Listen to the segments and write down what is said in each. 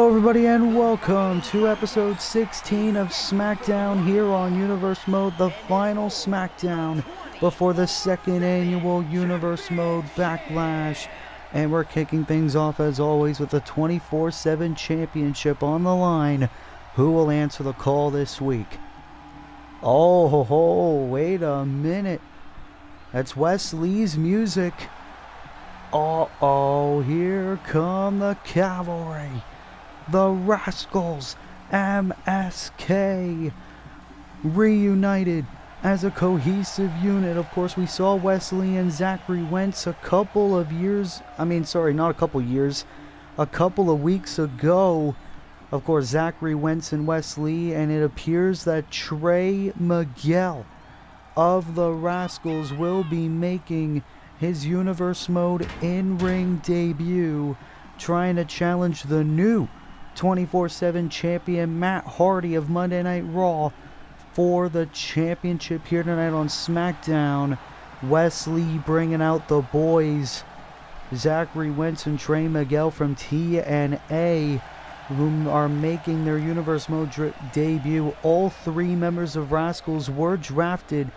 Hello everybody and welcome to episode 16 of Smackdown here on Universe Mode, the final Smackdown before the second annual Universe Mode Backlash. And we're kicking things off as always with the 24/7 championship on the line. Who will answer the call this week? Oh, wait a minute. That's Wesley's music. Uh-oh, here come the cavalry. The Rascals, MSK, reunited as a cohesive unit. Of course, we saw Wesley and Zachary Wentz a couple of weeks ago. Of course, Zachary Wentz and Wesley, and it appears that Trey Miguel of the Rascals will be making his Universe Mode in-ring debut, trying to challenge the new 24/7 champion Matt Hardy of Monday Night Raw for the championship here tonight on SmackDown. Wesley bringing out the boys, Zachary Wentz and Trey Miguel from TNA, whom are making their Universe Mode debut. All three members of Rascals were drafted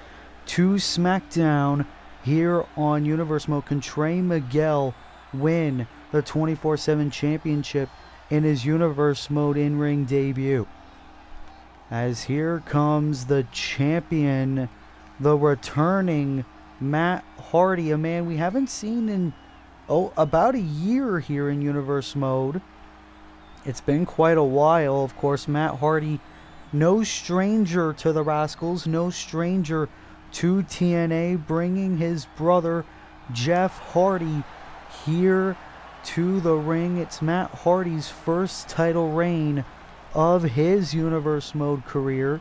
to SmackDown here on Universe Mode. Can Trey Miguel win the 24/7 championship in his Universe Mode in-ring debut? As here comes the champion, the returning Matt Hardy, a man we haven't seen in about a year here in Universe Mode. It's been quite a while. Of course, Matt Hardy, no stranger to the Rascals, no stranger to TNA, bringing his brother Jeff Hardy here to the ring. It's Matt Hardy's first title reign of his Universe Mode career.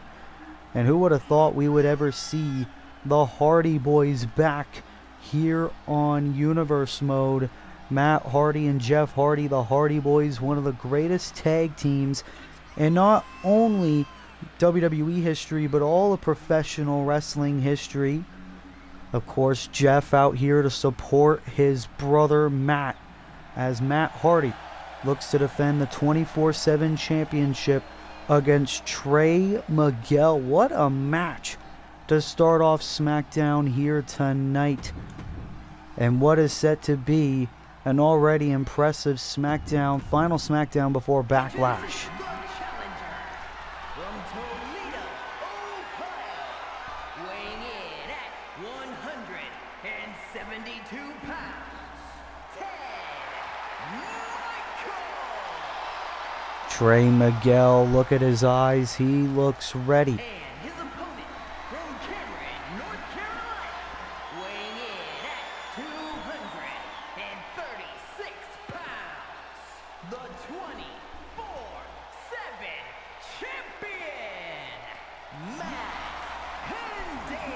And who would have thought we would ever see the Hardy Boys back here on Universe Mode? Matt Hardy and Jeff Hardy, the Hardy Boys, one of the greatest tag teams in not only WWE history, but all of professional wrestling history. Of course, Jeff out here to support his brother Matt, as Matt Hardy looks to defend the 24/7 championship against Trey Miguel. What a match to start off SmackDown here tonight. And what is set to be an already impressive SmackDown, final SmackDown before Backlash. Trey Miguel, look at his eyes, he looks ready. And his opponent from Cameron, North Carolina, weighing in at 236 pounds, the 24/7 champion, Matt Hardy.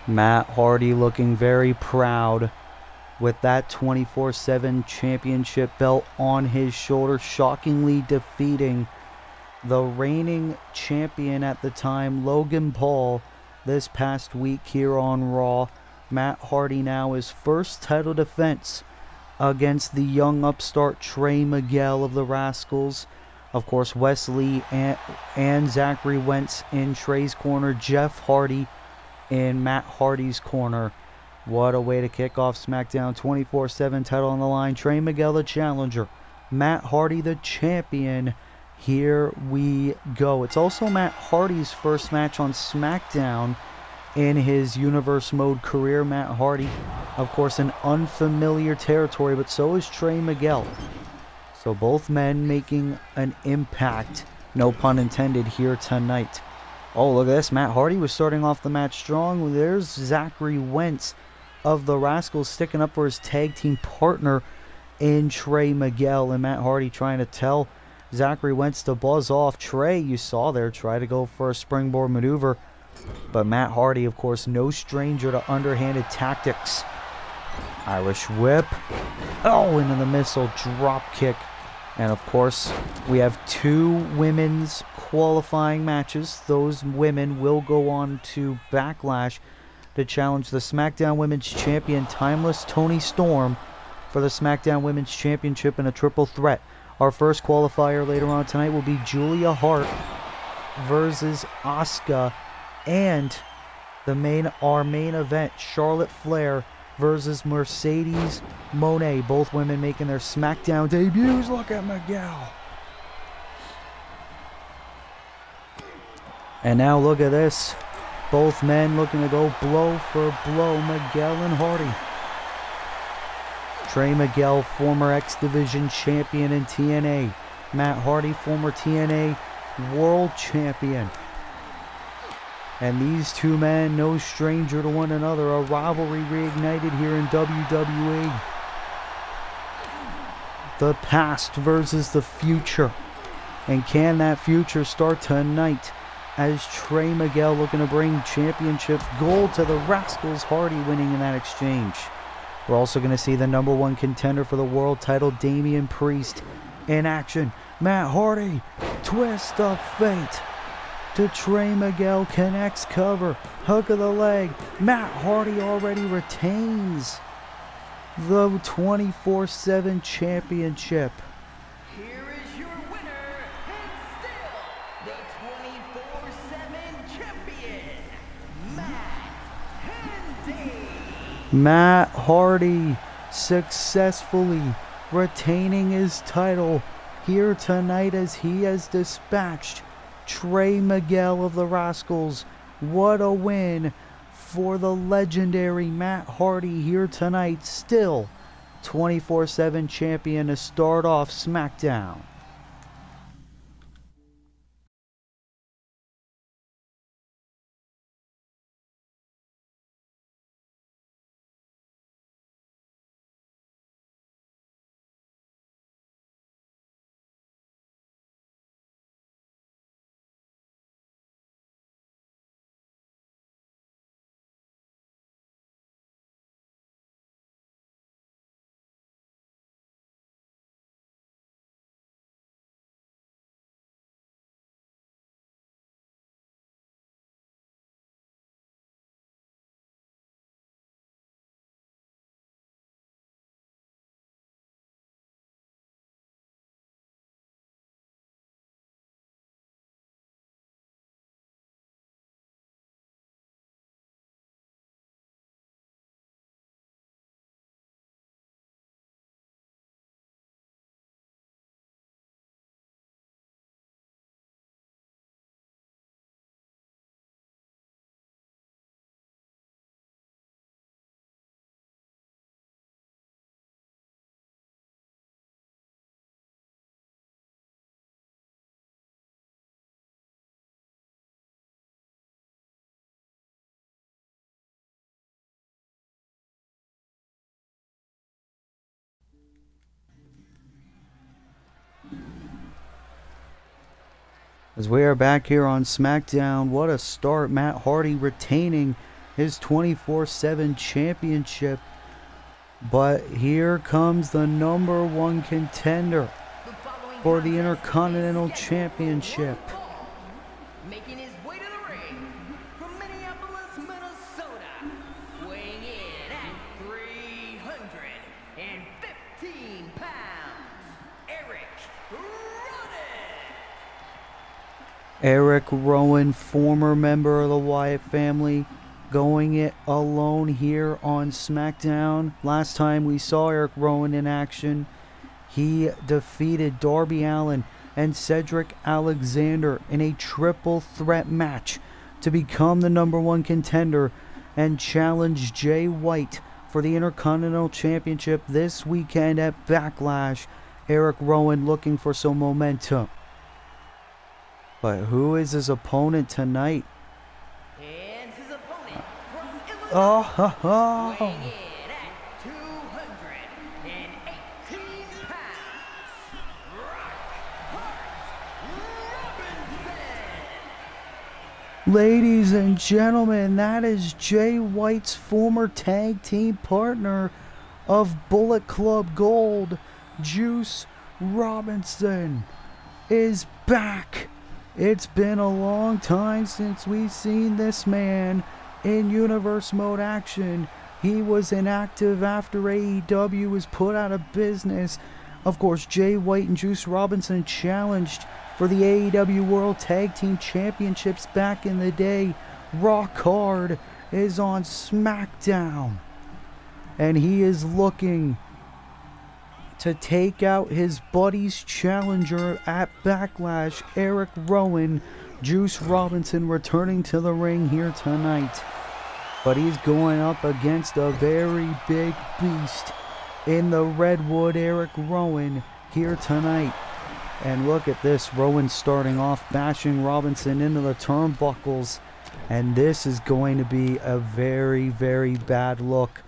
Matt Hardy looking very proud with that 24/7 championship belt on his shoulder, shockingly defeating the reigning champion at the time, Logan Paul, this past week here on Raw. Matt Hardy now his first title defense against the young upstart Trey Miguel of the Rascals. Of course, Wesley and Zachary Wentz in Trey's corner, Jeff Hardy in Matt Hardy's corner. What a way to kick off SmackDown. 24/7 title on the line. Trey Miguel the challenger, Matt Hardy the champion. Here we go. It's also Matt Hardy's first match on SmackDown in his Universe Mode career. Matt Hardy, of course, in unfamiliar territory, but so is Trey Miguel. So both men making an impact, no pun intended, here tonight. Oh, look at this. Matt Hardy was starting off the match strong. There's Zachary Wentz of the Rascals sticking up for his tag team partner in Trey Miguel, and Matt Hardy trying to tell Zachary Wentz to buzz off. Trey, you saw there, try to go for a springboard maneuver, but Matt Hardy, of course, no stranger to underhanded tactics. Irish whip. Oh, into the missile drop kick. And of course, we have two women's qualifying matches. Those women will go on to Backlash to challenge the SmackDown Women's Champion, Timeless Toni Storm, for the SmackDown Women's Championship in a triple threat Our first qualifier later on tonight will be Julia Hart versus Asuka, and our main event, Charlotte Flair versus Mercedes Moné. Both women making their SmackDown debuts. Look at Miguel. And now look at this. Both men looking to go blow for blow, Miguel and Hardy. Trey Miguel, former X Division champion in TNA. Matt Hardy, former TNA world champion. And these two men, no stranger to one another. A rivalry reignited here in WWE. The past versus the future. And can that future start tonight? As Trey Miguel looking to bring championship gold to the Rascals, Hardy winning in that exchange. We're also going to see the number one contender for the world title, Damian Priest, in action. Matt Hardy, twist of fate to Trey Miguel, connects cover, hook of the leg. Matt Hardy already retains the 24/7 championship. Here is your winner, and still the 24/7 champion, Matt Hardy. Matt Hardy successfully retaining his title here tonight as he has dispatched Trey Miguel of the Rascals. What a win for the legendary Matt Hardy here tonight. Still 24/7 champion to start off SmackDown. As we are back here on SmackDown, what a start. Matt Hardy retaining his 24/7 championship. But here comes the number one contender for the Intercontinental Championship. Making his way to the ring from Minneapolis, Minnesota, weighing in at 315 pounds, Eric Rowan. Eric Rowan, former member of the Wyatt family, going it alone here on SmackDown. Last time we saw Eric Rowan in action, he defeated Darby Allin and Cedric Alexander in a triple threat match to become the number one contender and challenge Jay White for the Intercontinental Championship this weekend at Backlash. Eric Rowan looking for some momentum. But who is his opponent tonight? And his opponent from Illinois, Oh, ha, ha. weighing in at 218 pounds, Rock Hart Robinson. Ladies and gentlemen, that is Jay White's former tag team partner of Bullet Club Gold. Juice Robinson is back. It's been a long time since we've seen this man in universe mode action. He was inactive after AEW was put out of business. Of course, Jay White and Juice Robinson challenged for the AEW World Tag Team Championships back in the day. Rock Hard is on Smackdown, and he is looking to take out his buddy's challenger at Backlash, Eric Rowan. Juice Robinson returning to the ring here tonight, but he's going up against a very big beast in the Redwood, Eric Rowan, here tonight. And look at this, Rowan starting off, bashing Robinson into the turnbuckles, and this is going to be a very, very bad look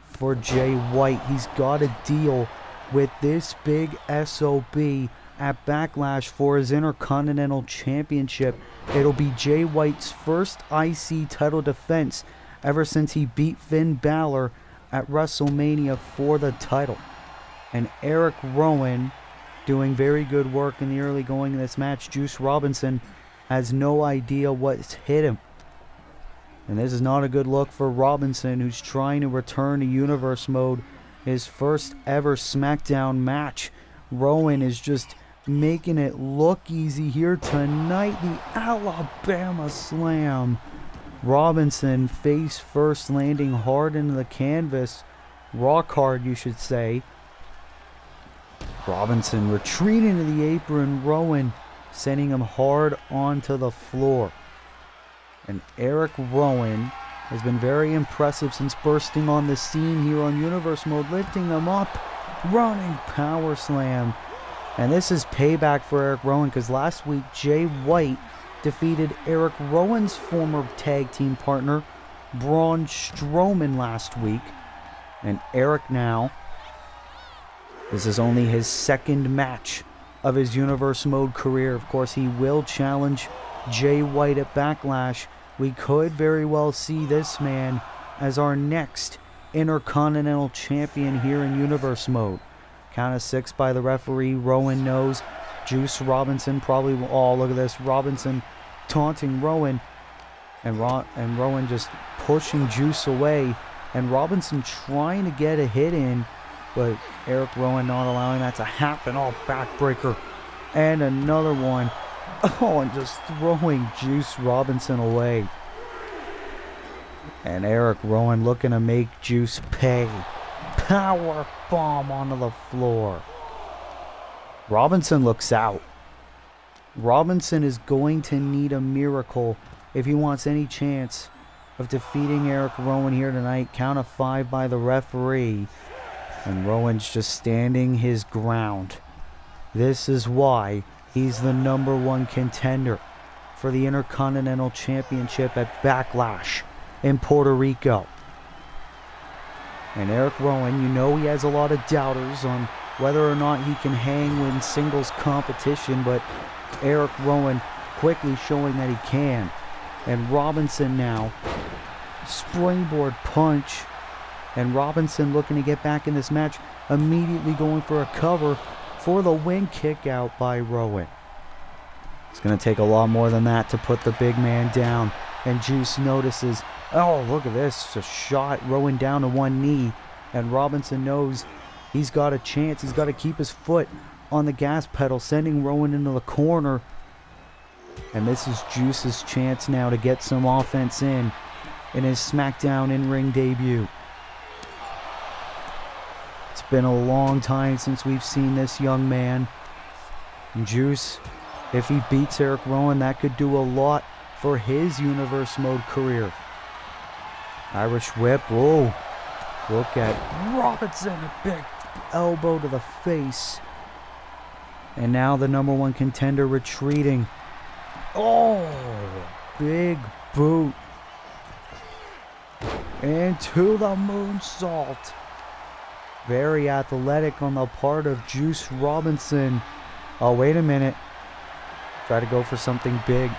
for Jay White. He's got to deal with this big SOB at Backlash for his Intercontinental Championship. It'll be Jay White's first IC title defense ever since he beat Finn Balor at WrestleMania for the title. And Eric Rowan doing very good work in the early going of this match. Juice Robinson has no idea what's hit him. And this is not a good look for Robinson, who's trying to return to Universe Mode, his first ever SmackDown match. Rowan is just making it look easy here tonight. The Alabama Slam. Robinson face first, landing hard into the canvas. Rock hard, you should say. Robinson retreating to the apron. Rowan sending him hard onto the floor. And Eric Rowan has been very impressive since bursting on the scene here on Universe Mode, lifting him up, running power slam. And this is payback for Eric Rowan, because last week Jay White defeated Eric Rowan's former tag team partner, Braun Strowman, last week. And Eric now, this is only his second match of his Universe Mode career. Of course, he will challenge Jay White at Backlash. We could very well see this man as our next Intercontinental Champion here in Universe Mode. Count of 6 by the referee. Rowan knows. Juice Robinson probably will. Oh, look at this. Robinson taunting Rowan. And Rowan just pushing Juice away. And Robinson trying to get a hit in, but Eric Rowan not allowing that to happen. Oh, backbreaker. And another one. Oh, and just throwing Juice Robinson away. And Eric Rowan looking to make Juice pay. Power bomb onto the floor. Robinson looks out. Robinson is going to need a miracle if he wants any chance of defeating Eric Rowan here tonight. Count of 5 by the referee. And Rowan's just standing his ground. This is why he's the #1 contender for the Intercontinental Championship at Backlash in Puerto Rico. And Eric Rowan, you know he has a lot of doubters on whether or not he can hang in singles competition, but Eric Rowan quickly showing that he can. And Robinson now, springboard punch, and Robinson looking to get back in this match, immediately going for a cover for the win, kick out by Rowan. It's going to take a lot more than that to put the big man down. And Juice notices, oh, look at this, a shot, Rowan down to one knee. And Robinson knows he's got a chance. He's got to keep his foot on the gas pedal, sending Rowan into the corner. And this is Juice's chance now to get some offense in his SmackDown in-ring debut. It's been a long time since we've seen this young man. And Juice, if he beats Eric Rowan, that could do a lot for his Universe Mode career. Irish whip. Whoa. Look at Robinson. A big elbow to the face. And now the #1 contender retreating. Oh, big boot. Into the moonsault. Very athletic on the part of Juice Robinson. Oh, wait a minute. Try to go for something big.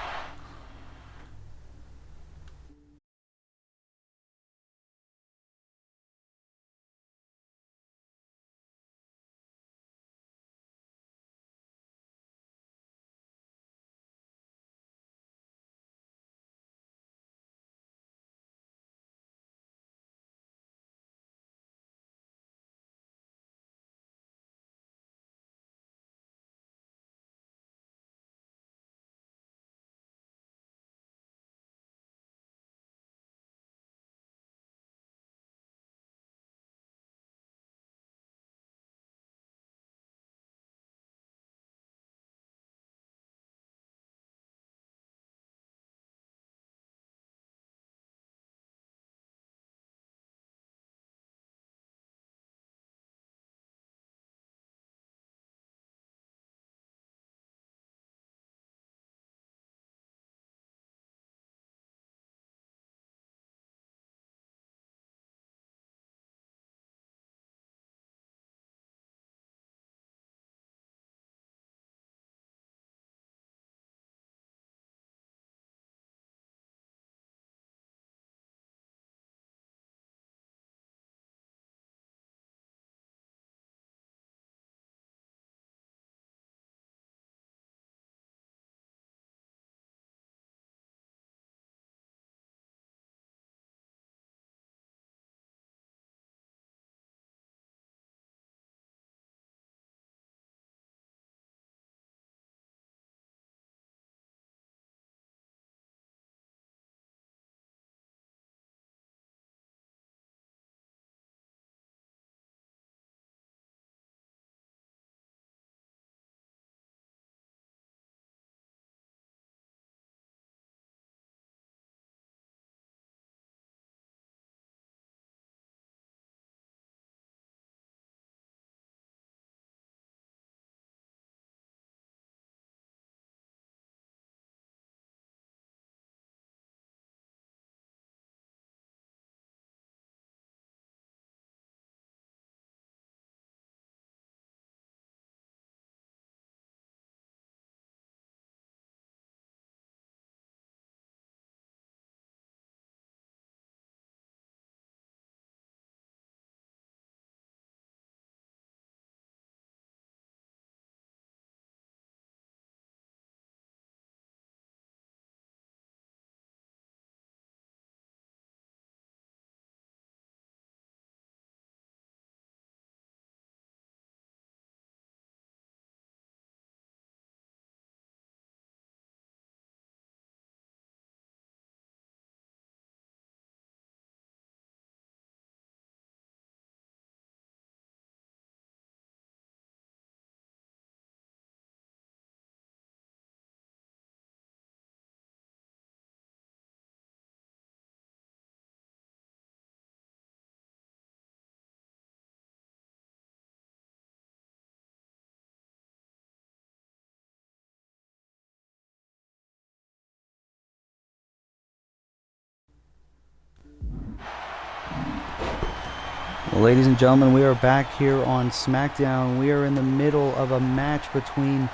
Well, ladies and gentlemen, we are back here on SmackDown. We are in the middle of a match between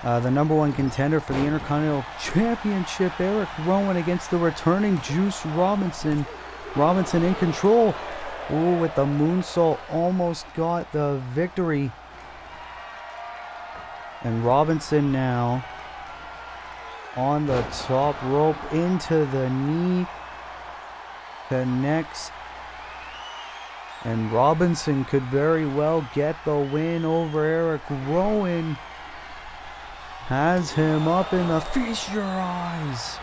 the number one contender for the Intercontinental Championship, Eric Rowan, against the returning Juice Robinson. Robinson in control. Ooh, with the moonsault, almost got the victory. And Robinson now on the top rope into the knee. Connects. And Robinson could very well get the win over Eric Rowan. Has him up in the feast your eyes.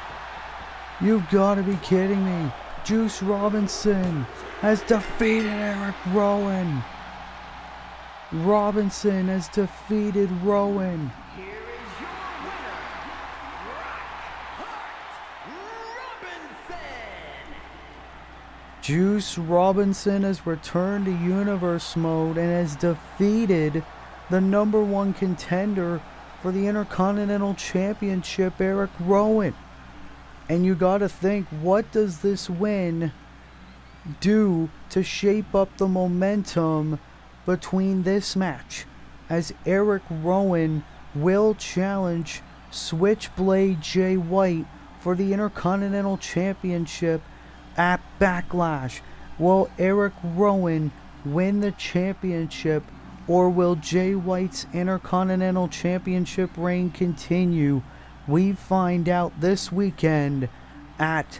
You've got to be kidding me. Juice Robinson has defeated Eric Rowan. Robinson has defeated Rowan. Here is your winner, Robinson. Juice Robinson has returned to Universe Mode and has defeated the number one contender for the Intercontinental Championship, Eric Rowan. And you gotta think, what does this win do to shape up the momentum between this match, as Eric Rowan will challenge Switchblade Jay White for the Intercontinental Championship at Backlash? Will Eric Rowan win the championship, or will Jay White's Intercontinental Championship reign continue? We find out this weekend at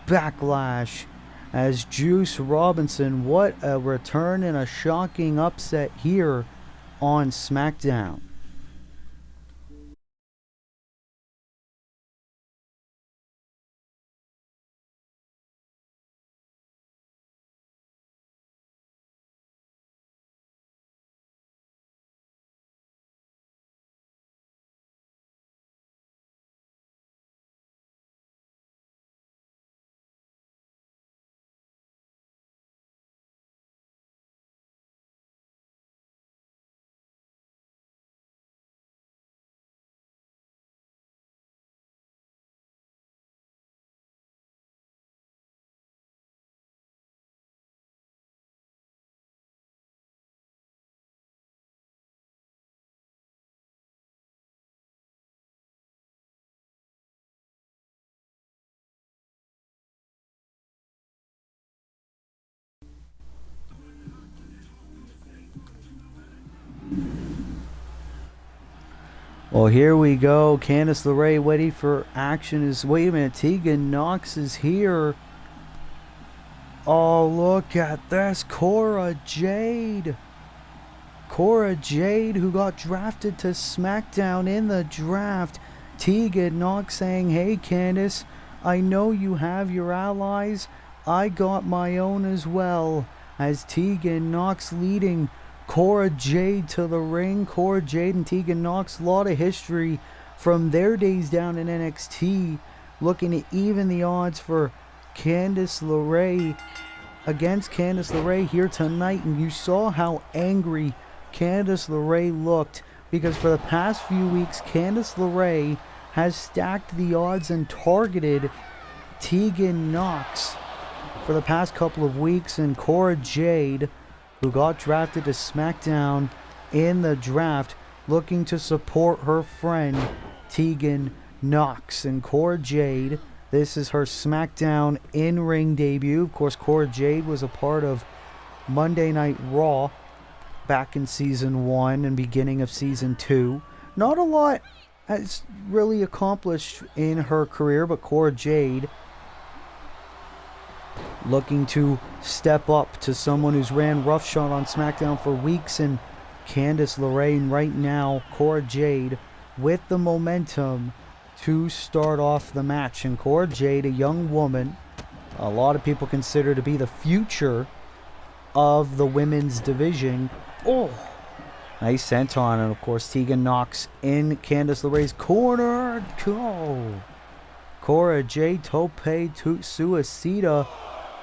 Backlash, as Juice Robinson, what a return and a shocking upset here on SmackDown. Well, here we go. Candice LeRae waiting for action. Wait a minute, Tegan Knox is here. Oh, look at this. Cora Jade. Cora Jade, who got drafted to SmackDown in the draft. Tegan Knox saying, hey Candice, I know you have your allies. I got my own as well. As Tegan Knox leading Cora Jade to the ring. Cora Jade and Tegan Knox, a lot of history from their days down in NXT. Looking to even the odds for Candice LeRae against Candice LeRae here tonight. And you saw how angry Candice LeRae looked, because for the past few weeks Candice LeRae has stacked the odds and targeted Tegan Knox for the past couple of weeks. And Cora Jade, who got drafted to SmackDown in the draft, looking to support her friend Tegan Knox. And Cora Jade, this is her SmackDown in-ring debut. Of course, Cora Jade was a part of Monday Night Raw back in Season 1 and beginning of Season 2. Not a lot has really accomplished in her career, but Cora Jade looking to step up to someone who's ran roughshod on SmackDown for weeks, and Candice LeRae. Right now, Cora Jade with the momentum to start off the match. And Cora Jade, a young woman, a lot of people consider to be the future of the women's division. Oh, nice senton. And of course, Tegan Knox in Candice LeRae's corner. Go. Cora Jade, Tope Suicida.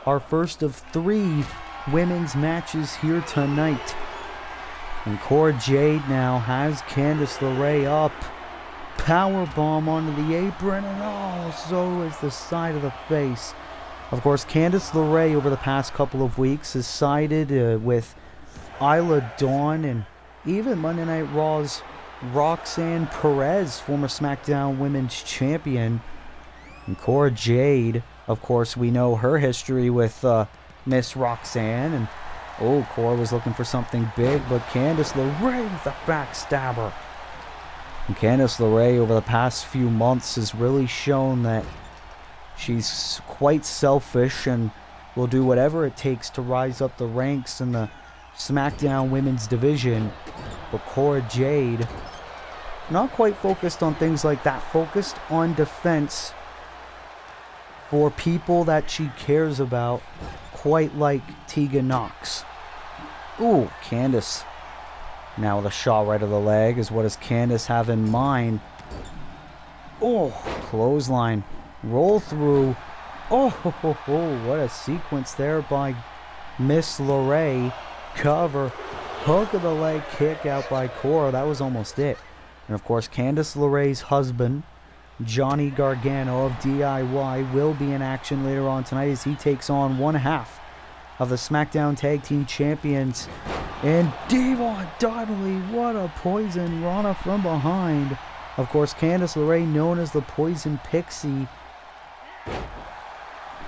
Our first of 3 women's matches here tonight. And Cora Jade now has Candice LeRae up. Powerbomb onto the apron, and oh, so is the side of the face. Of course, Candice LeRae over the past couple of weeks has sided with Isla Dawn and even Monday Night Raw's Roxanne Perez, former SmackDown Women's Champion. And Cora Jade, of course, we know her history with Miss Roxanne. And Cora was looking for something big, but Candice LeRae with the backstabber. And Candice LeRae over the past few months has really shown that she's quite selfish and will do whatever it takes to rise up the ranks in the SmackDown Women's division. But Cora Jade, not quite focused on things like that, focused on defense for people that she cares about, quite like Tegan Nox. Ooh, Candice. Now with a shot right of the leg is what does Candice have in mind? Oh, clothesline. Roll through. Oh, what a sequence there by Miss LeRae. Cover. Hook of the leg kick out by Cora. That was almost it. And of course, Candice LeRae's husband, Johnny Gargano of DIY, will be in action later on tonight as he takes on one half of the SmackDown Tag Team Champions. And Devon Dudley, what a poison Rana from behind. Of course, Candice LeRae known as the Poison Pixie.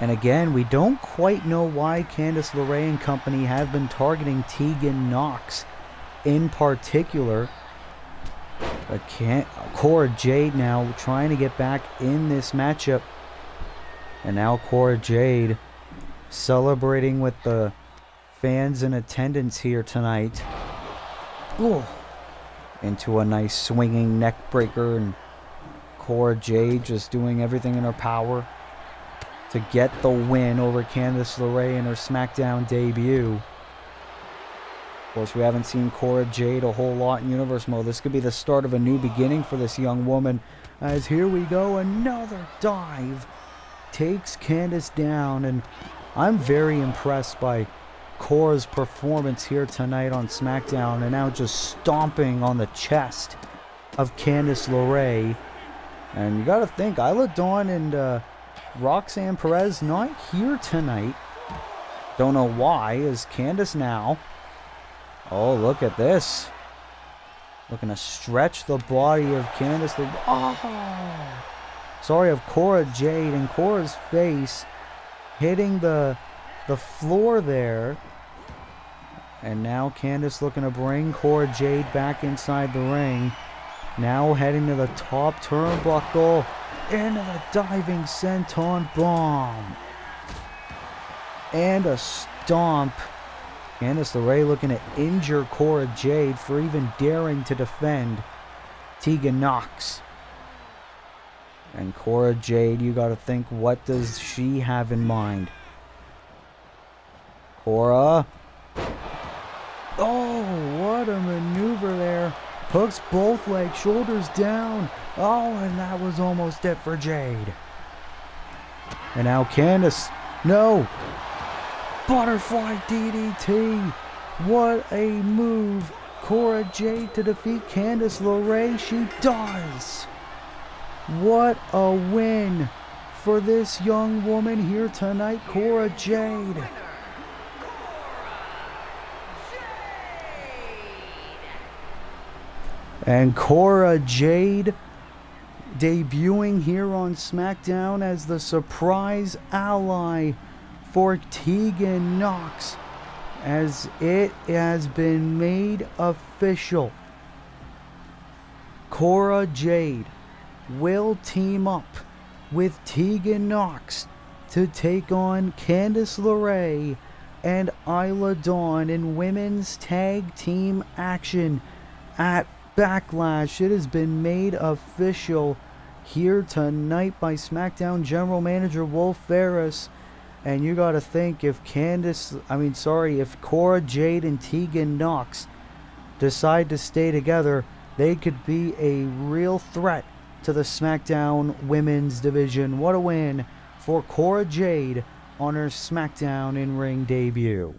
And again, we don't quite know why Candice LeRae and company have been targeting Tegan Nox in particular. But Cora Jade now trying to get back in this matchup. And now Cora Jade celebrating with the fans in attendance here tonight. Ooh. Into a nice swinging neck breaker, and Cora Jade just doing everything in her power to get the win over Candice LeRae in her SmackDown debut. Of course, we haven't seen Cora Jade a whole lot in Universe Mode. This could be the start of a new beginning for this young woman, as here we go, another dive takes Candice down. And I'm very impressed by Cora's performance here tonight on SmackDown, and now just stomping on the chest of Candice LeRae. And you gotta think, Isla Dawn and Roxanne Perez not here tonight. Don't know why. Is Candice now? Oh, look at this. Looking to stretch the body of Candice LeRae. Oh! Sorry, of Cora Jade, and Cora's face hitting the floor there. And now Candice looking to bring Cora Jade back inside the ring. Now heading to the top turnbuckle. Into the diving senton bomb. And a stomp. Candice LeRae looking to injure Cora Jade for even daring to defend Tegan Nox. And Cora Jade, you gotta think, what does she have in mind? Cora. Oh, what a maneuver there. Hooks both legs, shoulders down. Oh, and that was almost it for Jade. And now Candice. No. Butterfly DDT. What a move. Cora Jade to defeat Candice LeRae. She does. What a win for this young woman here tonight, Cora Jade. And Cora Jade debuting here on SmackDown as the surprise ally for Tegan Nox, as it has been made official. Cora Jade will team up with Tegan Nox to take on Candice LeRae and Isla Dawn in women's tag team action at Backlash. It has been made official here tonight by SmackDown General Manager Wolf Ferris. And you gotta think, if if Cora Jade and Tegan Nox decide to stay together, they could be a real threat to the SmackDown Women's Division. What a win for Cora Jade on her SmackDown in-ring debut.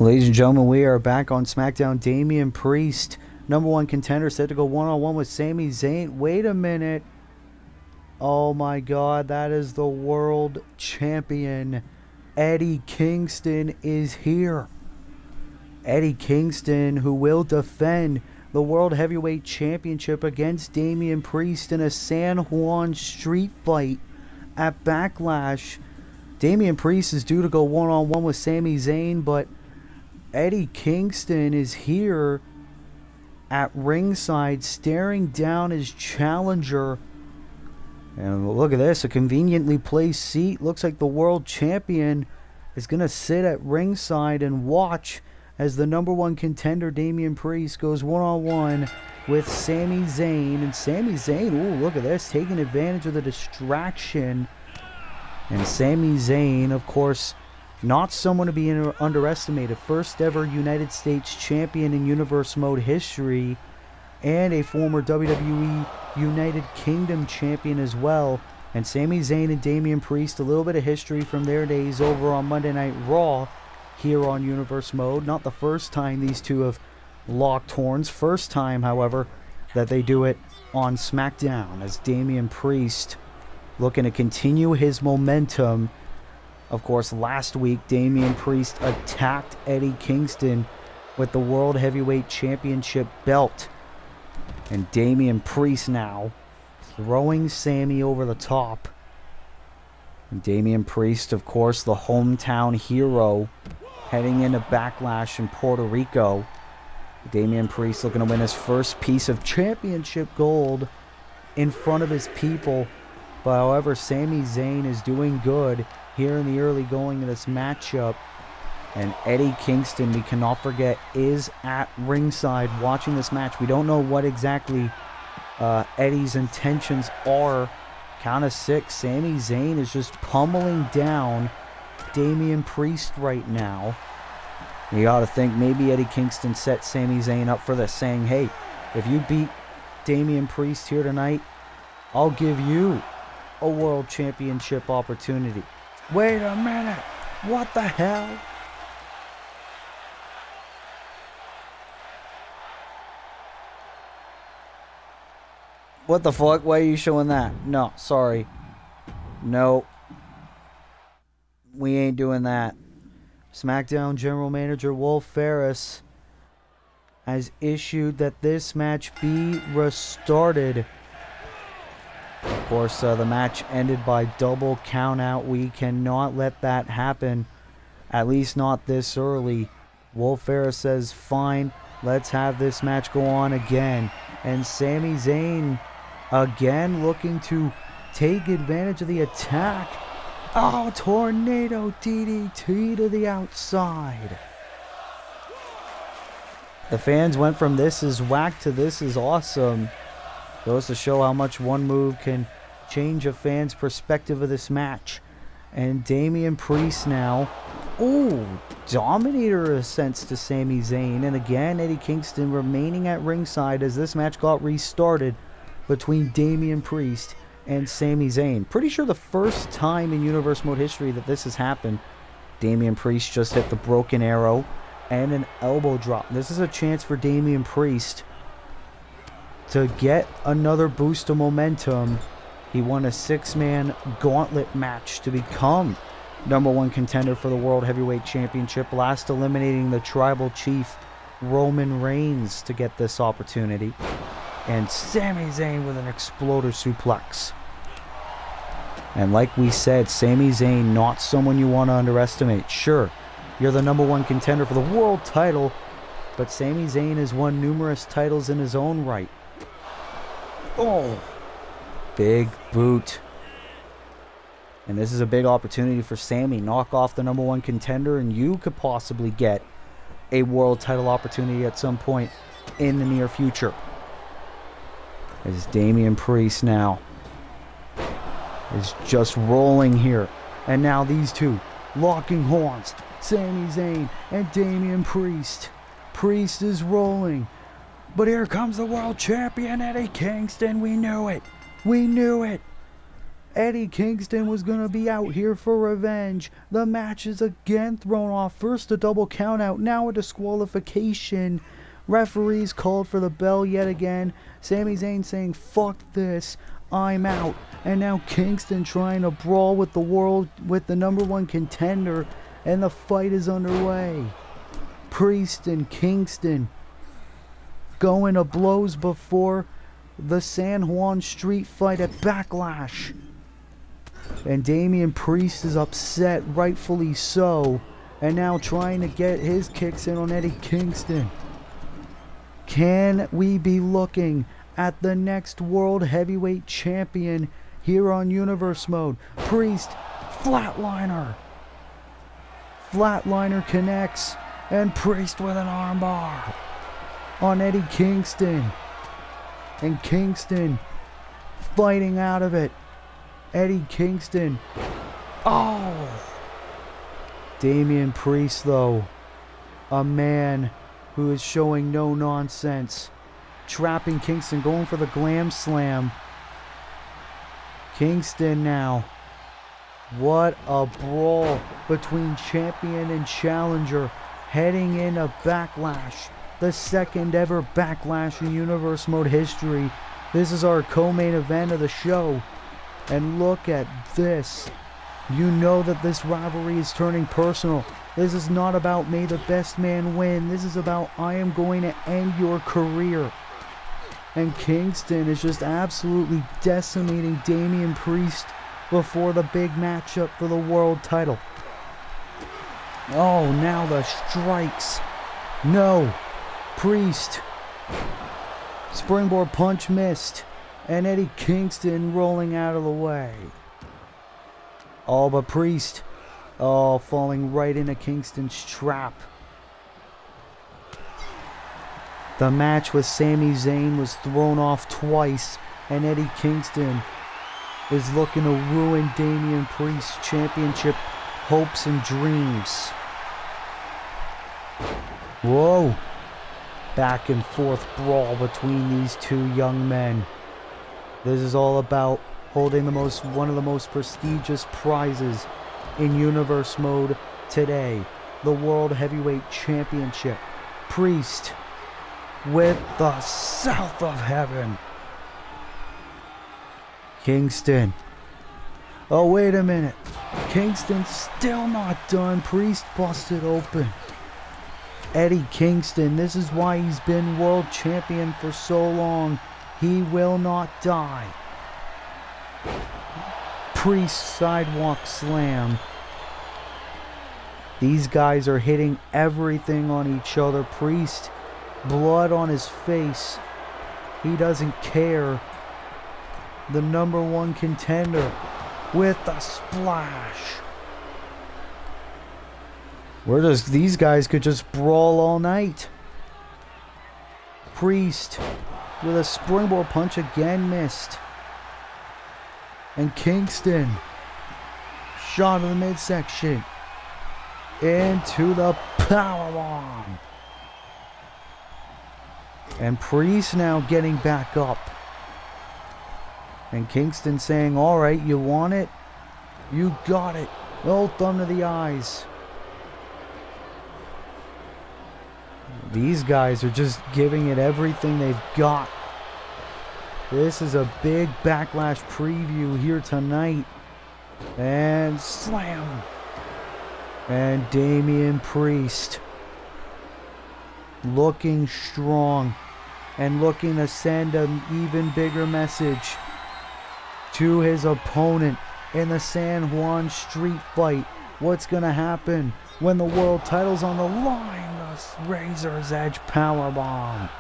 Ladies and gentlemen, we are back on SmackDown. Damian Priest, #1 contender, set to go one-on-one with Sami Zayn. Wait a minute. Oh my God, that is the world champion. Eddie Kingston is here. Eddie Kingston, who will defend the World Heavyweight Championship against Damian Priest in a San Juan street fight at Backlash. Damian Priest is due to go one-on-one with Sami Zayn, but Eddie Kingston is here at ringside staring down his challenger. And look at this, a conveniently placed seat. Looks like the world champion is going to sit at ringside and watch as the #1 contender Damian Priest goes one-on-one with Sami Zayn. And Sami Zayn, ooh, look at this, taking advantage of the distraction. And Sami Zayn, of course, not someone to be underestimated. First ever United States champion in Universe Mode history, and a former WWE United Kingdom champion as well. And Sami Zayn and Damian Priest, a little bit of history from their days over on Monday Night Raw here on Universe Mode. Not the first time these two have locked horns. First time, however, that they do it on SmackDown, as Damian Priest looking to continue his momentum. Of course, last week, Damian Priest attacked Eddie Kingston with the World Heavyweight Championship belt. And Damian Priest now throwing Sami over the top. And Damian Priest, of course, the hometown hero, heading into Backlash in Puerto Rico. Damian Priest looking to win his first piece of championship gold in front of his people. But however, Sami Zayn is doing good here in the early going of this matchup. And Eddie Kingston, we cannot forget, is at ringside watching this match. We don't know what exactly Eddie's intentions are. Count of 6. Sami Zayn is just pummeling down Damian Priest right now. You got to think maybe Eddie Kingston set Sami Zayn up for this, saying, hey, if you beat Damian Priest here tonight, I'll give you a world championship opportunity. Wait a minute. What the hell? What the fuck? Why are you showing that? No, sorry. No. We ain't doing that. SmackDown General Manager Wolf Ferris has issued that this match be restarted. Of course, the match ended by double countout. We cannot let that happen, at least not this early. Wolf Ferris says, fine, let's have this match go on again. And Sami Zayn again looking to take advantage of the attack. Oh, tornado DDT to the outside. The fans went from this is whack to this is awesome. Goes to show how much one move can change a fan's perspective of this match. And Damian Priest now, ooh, Dominator ascents to Sami Zayn. And again, Eddie Kingston remaining at ringside as this match got restarted between Damian Priest and Sami Zayn. Pretty sure the first time in Universe Mode history that this has happened. Damian Priest just hit the broken arrow and an elbow drop. This is a chance for Damian Priest to get another boost of momentum. He won a 6-man gauntlet match to become #1 contender for the World Heavyweight Championship, last eliminating the Tribal Chief Roman Reigns to get this opportunity. And Sami Zayn with an exploder suplex. And like we said, Sami Zayn, not someone you want to underestimate. Sure, you're the #1 contender for the world title, but Sami Zayn has won numerous titles in his own right. Oh, big boot. And this is a big opportunity for Sami. Knock off the #1 contender and you could possibly get a world title opportunity at some point in the near future. As Damian Priest now is just rolling here. And now these two locking horns. Sami Zayn and Damian Priest. Priest is rolling. But here comes the world champion, Eddie Kingston. We knew it. We knew it. Eddie Kingston was going to be out here for revenge. The match is again thrown off. First a double countout, now a disqualification. Referees called for the bell yet again. Sami Zayn saying, fuck this, I'm out. And now Kingston trying to brawl with the number one contender. And the fight is underway. Priest and Kingston going to blows before the San Juan street fight at Backlash. And Damian Priest is upset, rightfully so, and now trying to get his kicks in on Eddie Kingston. Can we be looking at the next World Heavyweight Champion here on Universe Mode? Priest, flatliner. Flatliner connects, and Priest with an armbar on Eddie Kingston. And Kingston fighting out of it. Eddie Kingston. Oh! Damian Priest, though, a man who is showing no nonsense. Trapping Kingston, going for the glam slam. Kingston now. What a brawl between champion and challenger heading into Backlash. The second ever Backlash in Universe Mode history. This is our co-main event of the show. And look at this. You know that this rivalry is turning personal. This is not about may the best man win. This is about I am going to end your career. And Kingston is just absolutely decimating Damian Priest before the big matchup for the world title. Oh, now the strikes. No. Priest. Springboard punch missed. And Eddie Kingston rolling out of the way. Oh, but Priest, falling right into Kingston's trap. The match with Sami Zayn was thrown off twice, and Eddie Kingston is looking to ruin Damian Priest's championship hopes and dreams. Whoa. Back and forth brawl between these two young men. This is all about holding one of the most prestigious prizes in Universe Mode today. The World Heavyweight Championship. Priest with the South of Heaven. Kingston. Oh, wait a minute. Kingston still not done. Priest busted open. Eddie Kingston, this is why he's been world champion for so long. He will not die. Priest sidewalk slam. These guys are hitting everything on each other. Priest, blood on his face. He doesn't care. The number one contender with the splash. These guys could just brawl all night. Priest with a springboard punch again missed. And Kingston. Shot to the midsection. Into the powerbomb. And Priest now getting back up. And Kingston saying, alright, you want it? You got it. No thumb to the eyes. These guys are just giving it everything they've got. This is a big Backlash preview here tonight. And slam. And Damian Priest looking strong and looking to send an even bigger message to his opponent in the San Juan street fight. What's going to happen when the world title's on the line? The Razor's Edge powerbomb.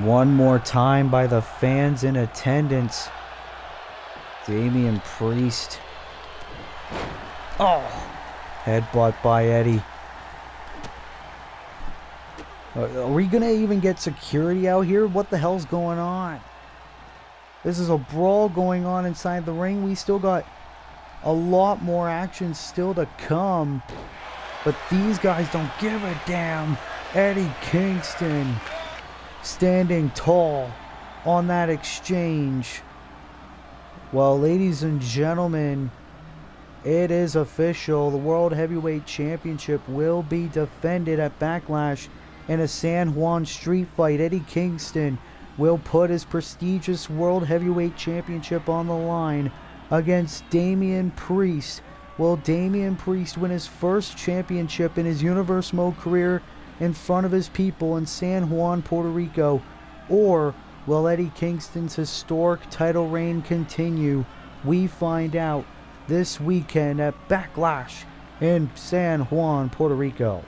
One more time by the fans in attendance. Damian Priest. Oh, headbutt by Eddie. Are we gonna even get security out here? What the hell's going on? This is a brawl going on inside the ring. We still got a lot more action still to come. But these guys don't give a damn. Eddie Kingston standing tall on that exchange. Well, ladies and gentlemen, it is official. The World Heavyweight Championship will be defended at Backlash in a San Juan street fight. Eddie Kingston will put his prestigious World Heavyweight Championship on the line against Damian Priest. Will Damian Priest win his first championship in his Universe Mode career in front of his people in San Juan, Puerto Rico? Or will Eddie Kingston's historic title reign continue? We find out this weekend at Backlash in San Juan, Puerto Rico.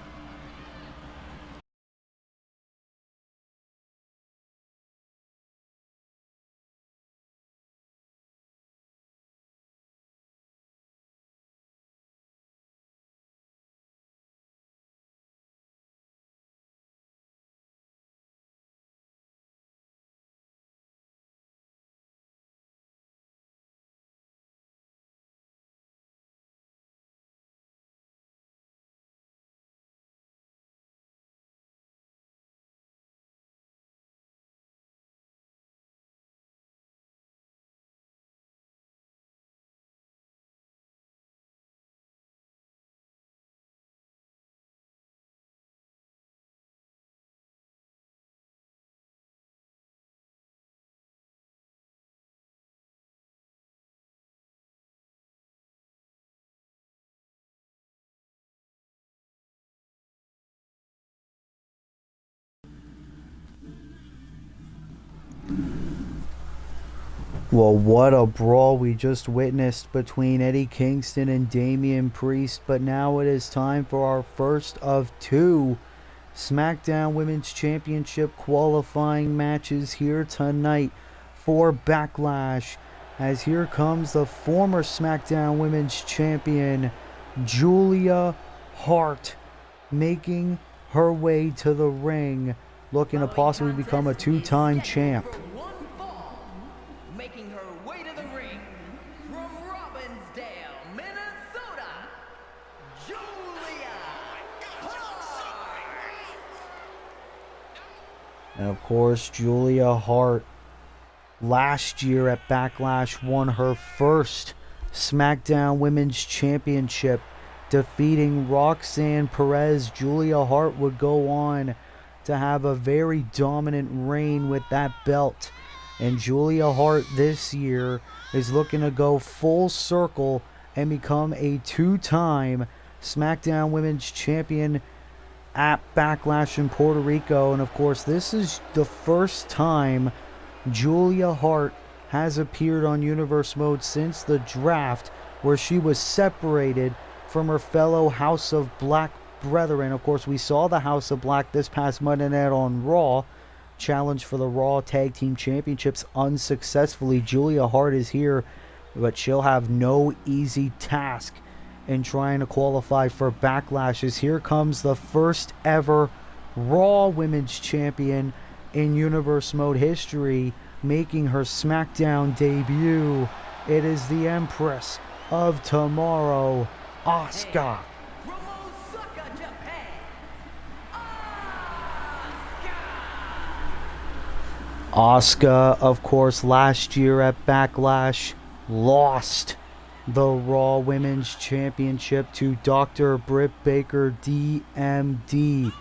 Well, what a brawl we just witnessed between Eddie Kingston and Damian Priest. But now it is time for our first of two Smackdown Women's Championship qualifying matches here tonight for Backlash. As here comes the former Smackdown Women's Champion, Julia Hart, making her way to the ring, looking to possibly become a two-time champ. Making her way to the ring from Robbinsdale, Minnesota, Julia Hart. And of course, Julia Hart last year at Backlash won her first SmackDown Women's Championship, defeating Roxanne Perez. Julia Hart would go on to have a very dominant reign with that belt. And Julia Hart this year is looking to go full circle and become a two-time SmackDown Women's Champion at Backlash in Puerto Rico. And of course, this is the first time Julia Hart has appeared on Universe Mode since the draft, where she was separated from her fellow House of Black brethren. Of course, we saw the House of Black this past Monday night on Raw challenge for the Raw Tag Team Championships unsuccessfully. Julia Hart is here, but she'll have no easy task in trying to qualify for Backlash. As here comes the first ever Raw Women's Champion in Universe Mode history, making her SmackDown debut. It is the Empress of Tomorrow, Asuka. Asuka, of course, last year at Backlash lost the Raw Women's Championship to Dr. Britt Baker, DMD.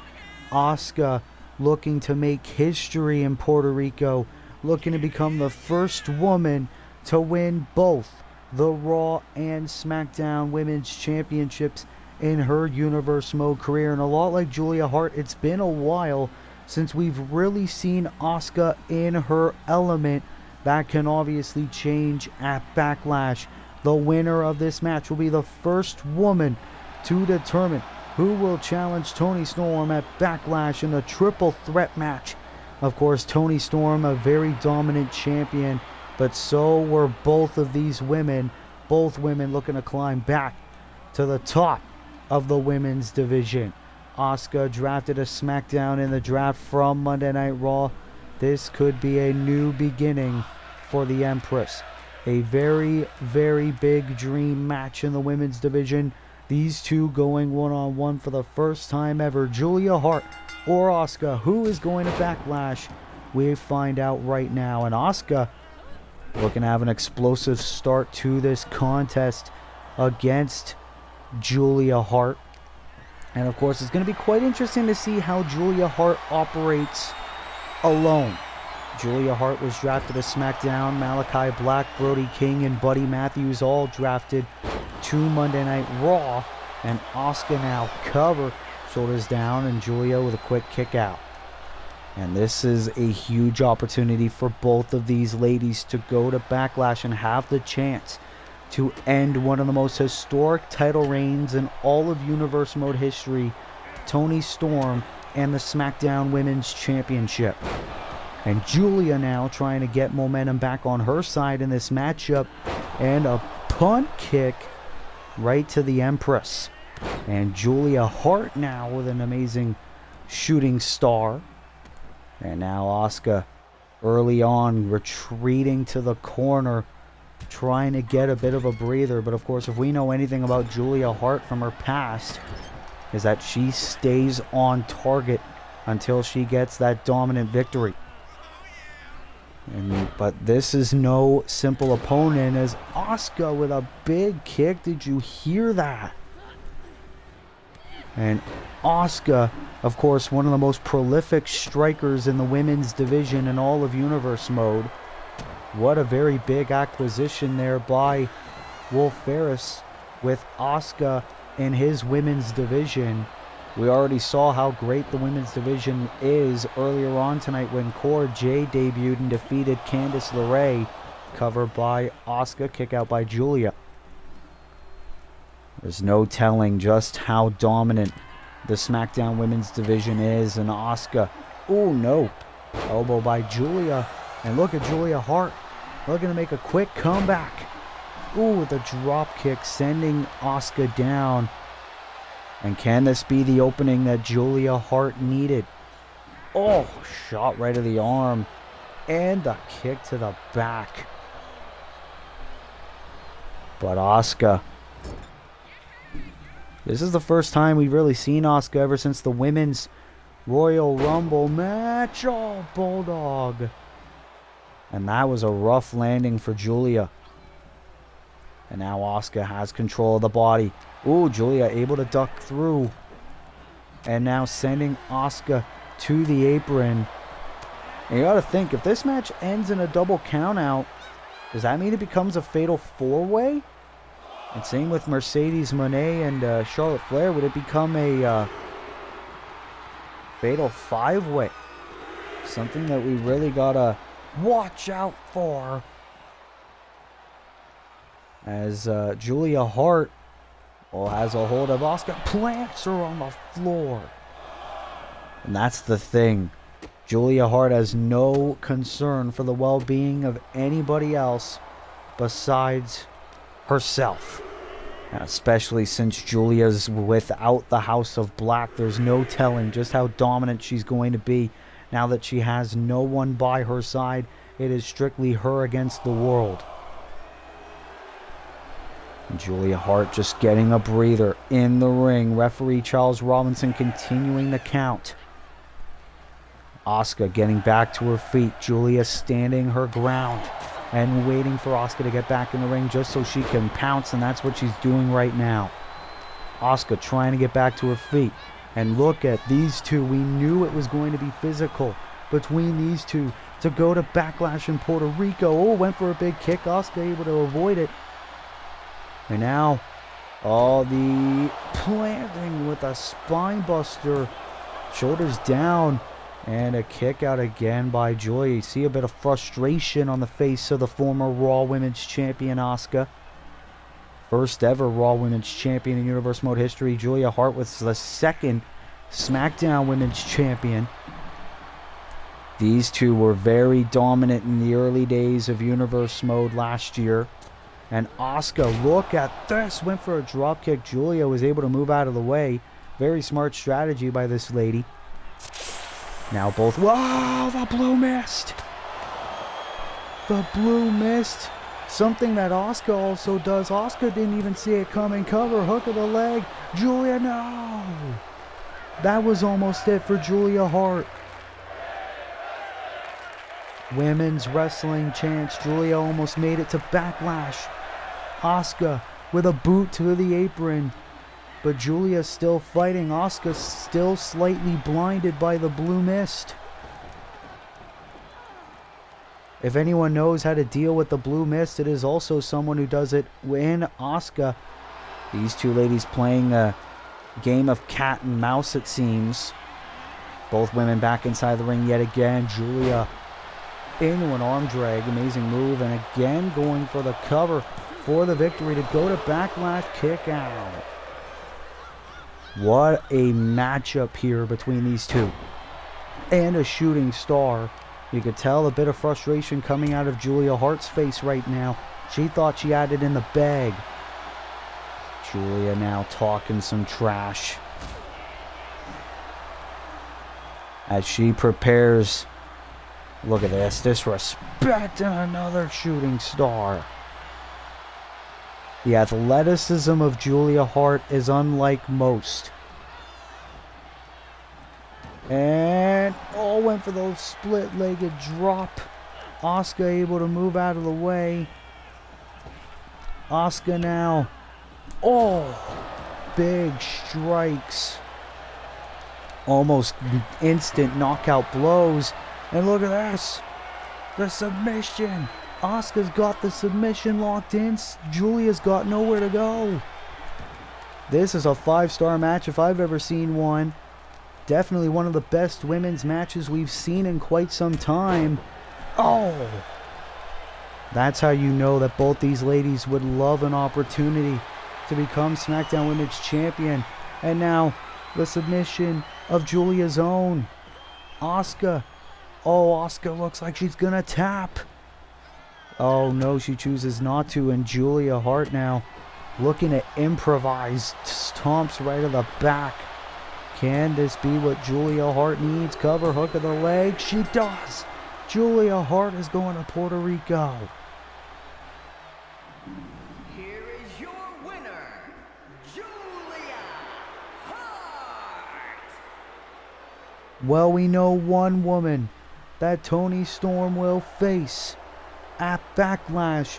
Asuka looking to make history in Puerto Rico, looking to become the first woman to win both the Raw and SmackDown Women's Championships in her Universe Mode career. And a lot like Julia Hart, it's been a while since we've really seen Asuka in her element. That can obviously change at Backlash. The winner of this match will be the first woman to determine who will challenge Toni Storm at Backlash in a triple threat match. Of course, Toni Storm, a very dominant champion, but so were both of these women. Both women looking to climb back to the top of the women's division. Asuka drafted a SmackDown in the draft from Monday Night Raw. This could be a new beginning for the Empress. A very, very big dream match in the women's division. These two going one-on-one for the first time ever. Julia Hart or Asuka, who is going to Backlash? We find out right now. And Asuka looking to have an explosive start to this contest against Julia Hart. And of course, it's going to be quite interesting to see how Julia Hart operates alone. Julia Hart was drafted to SmackDown. Malachi Black, Brody King, and Buddy Matthews all drafted to Monday Night Raw. And Asuka now cover, shoulders down, and Julia with a quick kick out. And this is a huge opportunity for both of these ladies to go to Backlash and have the chance to end one of the most historic title reigns in all of Universe Mode history, Toni Storm and the SmackDown Women's Championship. And Julia now trying to get momentum back on her side in this matchup, and a punt kick right to the Empress. And Julia Hart now with an amazing shooting star. And now Asuka early on retreating to the corner, trying to get a bit of a breather. But of course, if we know anything about Julia Hart from her past, is that she stays on target until she gets that dominant victory. But this is no simple opponent, as Asuka with a big kick. Did you hear that? And Asuka, of course, one of the most prolific strikers in the women's division in all of Universe Mode. What a very big acquisition there by Wolf Ferris with Asuka in his women's division. We already saw how great the women's division is earlier on tonight when Cora Jade debuted and defeated Candice LeRae. Covered by Asuka, kick out by Julia. There's no telling just how dominant the SmackDown women's division is. And Asuka, oh no, elbow by Julia. And look at Julia Hart looking to make a quick comeback. Ooh, with a drop kick sending Asuka down. And can this be the opening that Julia Hart needed? Oh, shot right to the arm. And the kick to the back. But Asuka, this is the first time we've really seen Asuka ever since the Women's Royal Rumble match. Oh, Bulldog. And that was a rough landing for Julia. And now Asuka has control of the body. Ooh, Julia able to duck through. And now sending Asuka to the apron. And you gotta think, if this match ends in a double countout, does that mean it becomes a fatal 4-way? And same with Mercedes Moné and Charlotte Flair. Would it become a fatal 5-way? Something that we really gotta watch out for. As Julia Hart has a hold of Asuka, plants her on the floor. And that's the thing. Julia Hart has no concern for the well-being of anybody else besides herself. And especially since Julia's without the House of Black, there's no telling just how dominant she's going to be now that she has no one by her side. It is strictly her against the world. And Julia Hart just getting a breather in the ring. Referee Charles Robinson continuing the count. Asuka getting back to her feet. Julia standing her ground and waiting for Asuka to get back in the ring just so she can pounce, and that's what she's doing right now. Asuka trying to get back to her feet. And look at these two. We knew it was going to be physical between these two to go to Backlash in Puerto Rico. Oh, went for a big kick. Asuka able to avoid it. And now, the planting with a spine buster. Shoulders down. And a kick out again by Julia. You see a bit of frustration on the face of the former Raw Women's Champion, Asuka. First ever Raw Women's Champion in Universe Mode history. Julia Hart was the second SmackDown Women's Champion. These two were very dominant in the early days of Universe Mode last year. And Asuka, look at this, went for a drop kick. Julia was able to move out of the way. Very smart strategy by this lady. Now both, wow, the blue mist. The blue mist. Something that Asuka also does. Asuka didn't even see it coming. Cover, hook of the leg. Julia, no. That was almost it for Julia Hart. Women's wrestling chance. Julia almost made it to Backlash. Asuka with a boot to the apron. But Julia's still fighting. Asuka's still slightly blinded by the blue mist. If anyone knows how to deal with the blue mist, it is also someone who does it in Asuka. These two ladies playing a game of cat and mouse, it seems. Both women back inside the ring yet again. Julia into an arm drag. Amazing move. And again going for the cover for the victory to go to Backlash, kick out. What a matchup here between these two. And a shooting star. You could tell a bit of frustration coming out of Julia Hart's face right now. She thought she had it in the bag. Julia now talking some trash as she prepares. Look at this, disrespect and another shooting star. The athleticism of Julia Hart is unlike most. And went for the split-legged drop. Asuka able to move out of the way. Asuka now. Big strikes. Almost instant knockout blows. And look at this. The submission. Asuka's got the submission locked in. Julia's got nowhere to go. This is a 5-star match if I've ever seen one. Definitely one of the best women's matches we've seen in quite some time. That's how you know that both these ladies would love an opportunity to become SmackDown Women's Champion. And now, the submission of Julia's own. Asuka. Asuka looks like she's gonna tap. No, she chooses not to. And Julia Hart now looking to improvise stomps right to the back. Can this be what Julia Hart needs? Cover hook of the leg. She does. Julia Hart is going to Puerto Rico. Here is your winner, Julia Hart. Well, we know one woman that Toni Storm will face at Backlash,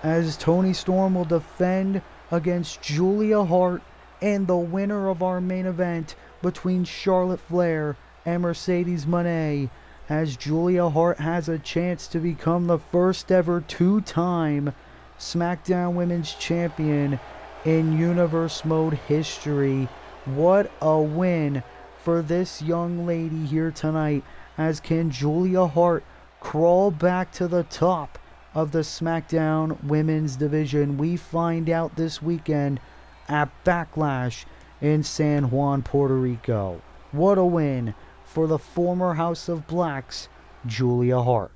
as Toni Storm will defend against Julia Hart and the winner of our main event between Charlotte Flair and Mercedes Moné, as Julia Hart has a chance to become the first ever 2-time SmackDown Women's Champion in Universe Mode history. What a win for this young lady here tonight, as can Julia Hart crawl back to the top of the SmackDown Women's division? We find out this weekend at Backlash in San Juan, Puerto Rico. What a win for the former House of Blacks, Julia Hart.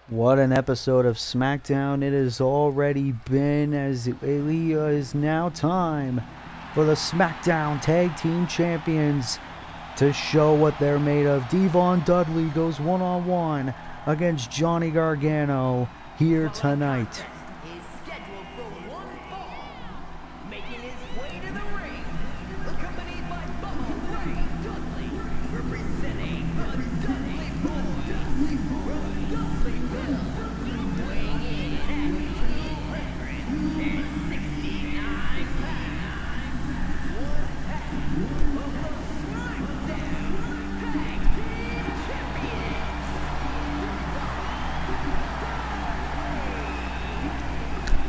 What an episode of SmackDown it has already been, as it is now time for the SmackDown Tag Team Champions to show what they're made of. Devon Dudley goes one-on-one against Johnny Gargano here tonight. Is scheduled for one fall, making his way to the ring, accompanied by Bubba Ray Dudley, representing the Dudley Boys from Dudleyville, weighing in at 269 pounds. One half of the SmackDown Tag Team Champions.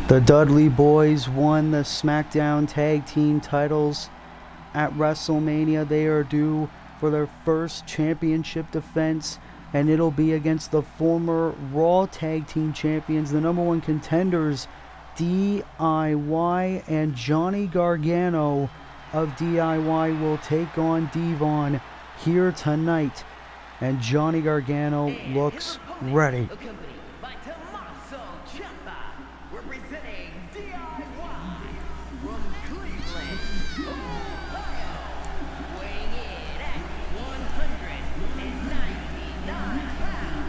The Dudley Boys won the SmackDown Tag Team titles at WrestleMania. They are due for their first championship defense, and it'll be against the former Raw Tag Team Champions, the #1 contenders, DIY, and Johnny Gargano of DIY will take on Devon here tonight, and Johnny Gargano looks ready. Accompanied by Tommaso Ciampa, representing DIY from Cleveland, Ohio, weighing in at 199 pounds,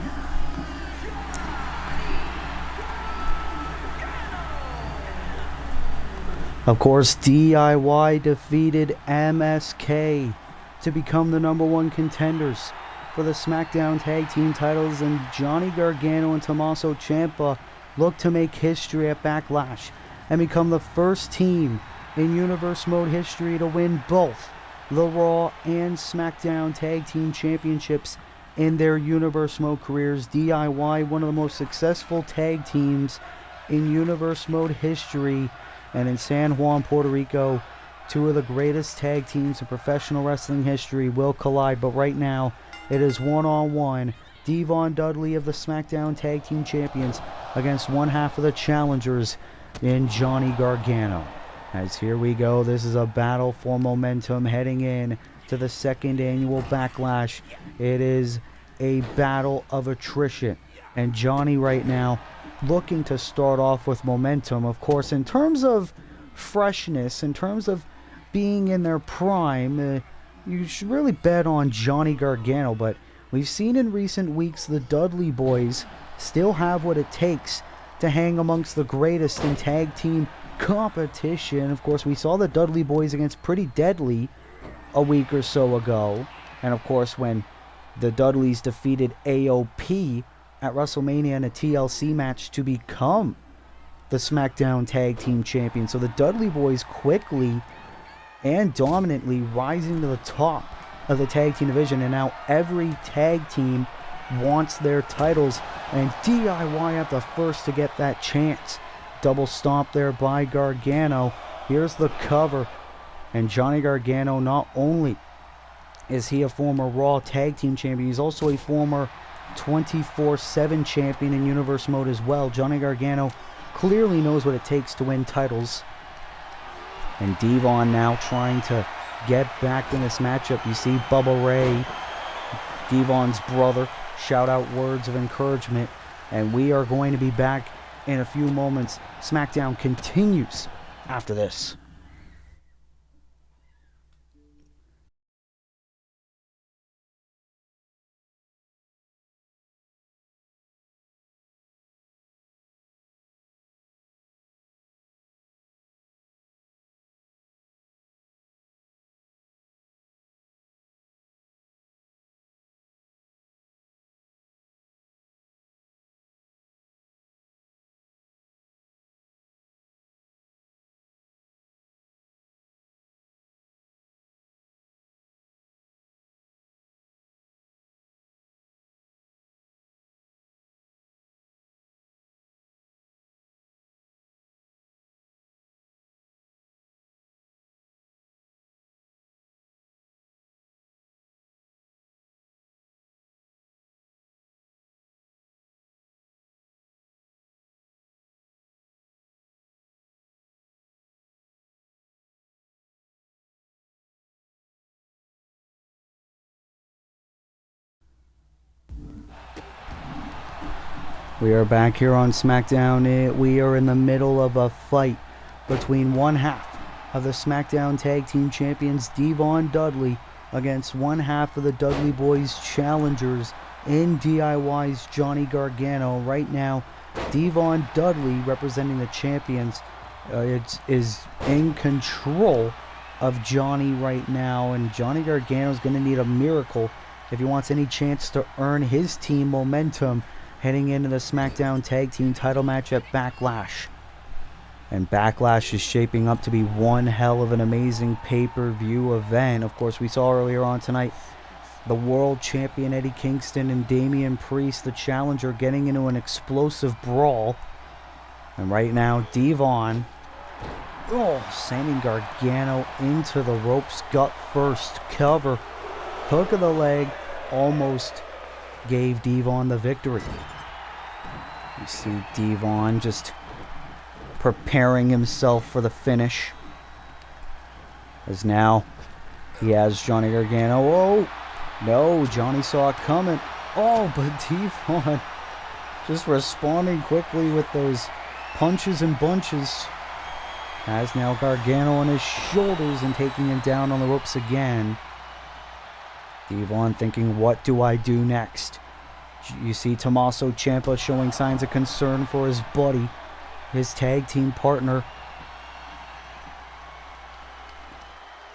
Of course, DIY defeated MSK to become the #1 contenders for the Smackdown Tag Team titles, and Johnny Gargano and Tommaso Ciampa look to make history at Backlash and become the first team in Universe Mode history to win both the Raw and Smackdown Tag Team Championships in their Universe Mode careers. DIY, one of the most successful tag teams in Universe Mode history, and in San Juan, Puerto Rico, two of the greatest tag teams in professional wrestling history will collide. But right now, it is one-on-one. Devon Dudley of the Smackdown Tag Team Champions against one half of the challengers in Johnny Gargano. As here we go, this is a battle for momentum heading in to the second annual Backlash. It is a battle of attrition, and Johnny right now looking to start off with momentum. Of course, in terms of freshness, in terms of being in their prime, you should really bet on Johnny Gargano, but we've seen in recent weeks the Dudley boys still have what it takes to hang amongst the greatest in tag team competition. Of course, we saw the Dudley boys against Pretty Deadly a week or so ago, and of course when the Dudleys defeated AOP at WrestleMania in a TLC match to become the SmackDown Tag Team Champions. So the Dudley boys quickly and dominantly rising to the top of the tag team division, and now every tag team wants their titles, and DIY at the first to get that chance. Double stomp there by Gargano. Here's the cover, and Johnny Gargano, not only is he a former Raw Tag Team Champion, he's also a former 24/7 champion in Universe Mode as well. Johnny Gargano clearly knows what it takes to win titles. And Devon now trying to get back in this matchup. You see Bubba Ray, Devon's brother, shout out words of encouragement. And we are going to be back in a few moments. SmackDown continues after this. We are back here on SmackDown. We are in the middle of a fight between one half of the SmackDown Tag Team Champions, Devon Dudley, against one half of the Dudley Boys challengers in DIY's Johnny Gargano. Right now, Devon Dudley, representing the champions, is in control of Johnny right now, and Johnny Gargano is going to need a miracle if he wants any chance to earn his team momentum heading into the SmackDown Tag Team title match at Backlash. And Backlash is shaping up to be one hell of an amazing pay-per-view event. Of course, we saw earlier on tonight the world champion Eddie Kingston and Damian Priest, the challenger, getting into an explosive brawl. And right now, Devon Oh, sending Gargano into the ropes, gut first, cover, hook of the leg, almost gave Devon the victory. You see Devon just preparing himself for the finish. As now he has Johnny Gargano. Oh, no, Johnny saw it coming. Oh, but Devon just responding quickly with those punches and bunches. Has now Gargano on his shoulders and taking him down on the ropes again. Devon thinking, what do I do next? You see Tommaso Ciampa showing signs of concern for his buddy, his tag team partner.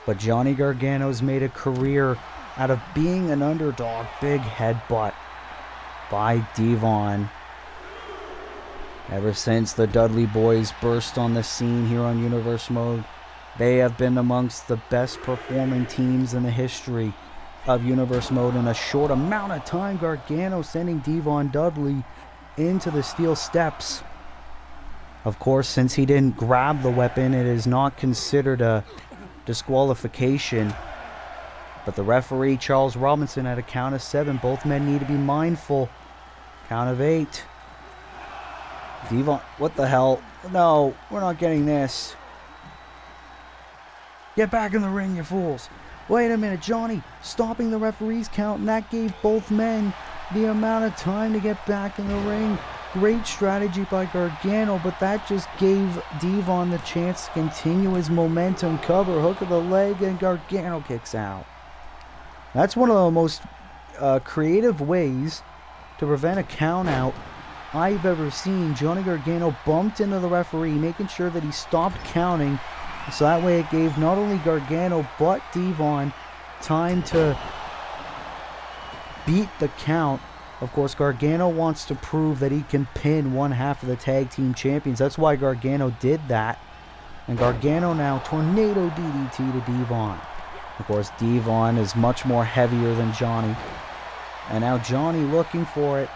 But Johnny Gargano's made a career out of being an underdog. Big headbutt by Devon. Ever since the Dudley Boys burst on the scene here on Universe Mode, they have been amongst the best performing teams in the history of Universe Mode. In a short amount of time, Gargano sending Devon Dudley into the steel steps. Of course, since he didn't grab the weapon, it is not considered a disqualification. But the referee, Charles Robinson, at a count of 7. Both men need to be mindful. Count of 8. Devon, what the hell? No, we're not getting this. Get back in the ring, you fools. Wait a minute, Johnny stopping the referee's count, and that gave both men the amount of time to get back in the ring. Great strategy by Gargano, but that just gave Devon the chance to continue his momentum. Cover, hook of the leg, and Gargano kicks out. That's one of the most creative ways to prevent a count out I've ever seen. Johnny Gargano bumped into the referee, making sure that he stopped counting. So that way it gave not only Gargano but Devon time to beat the count. Of course, Gargano wants to prove that he can pin one half of the tag team champions. That's why Gargano did that. And Gargano now tornado DDT to Devon. Of course, Devon is much more heavier than Johnny. And now Johnny looking for it.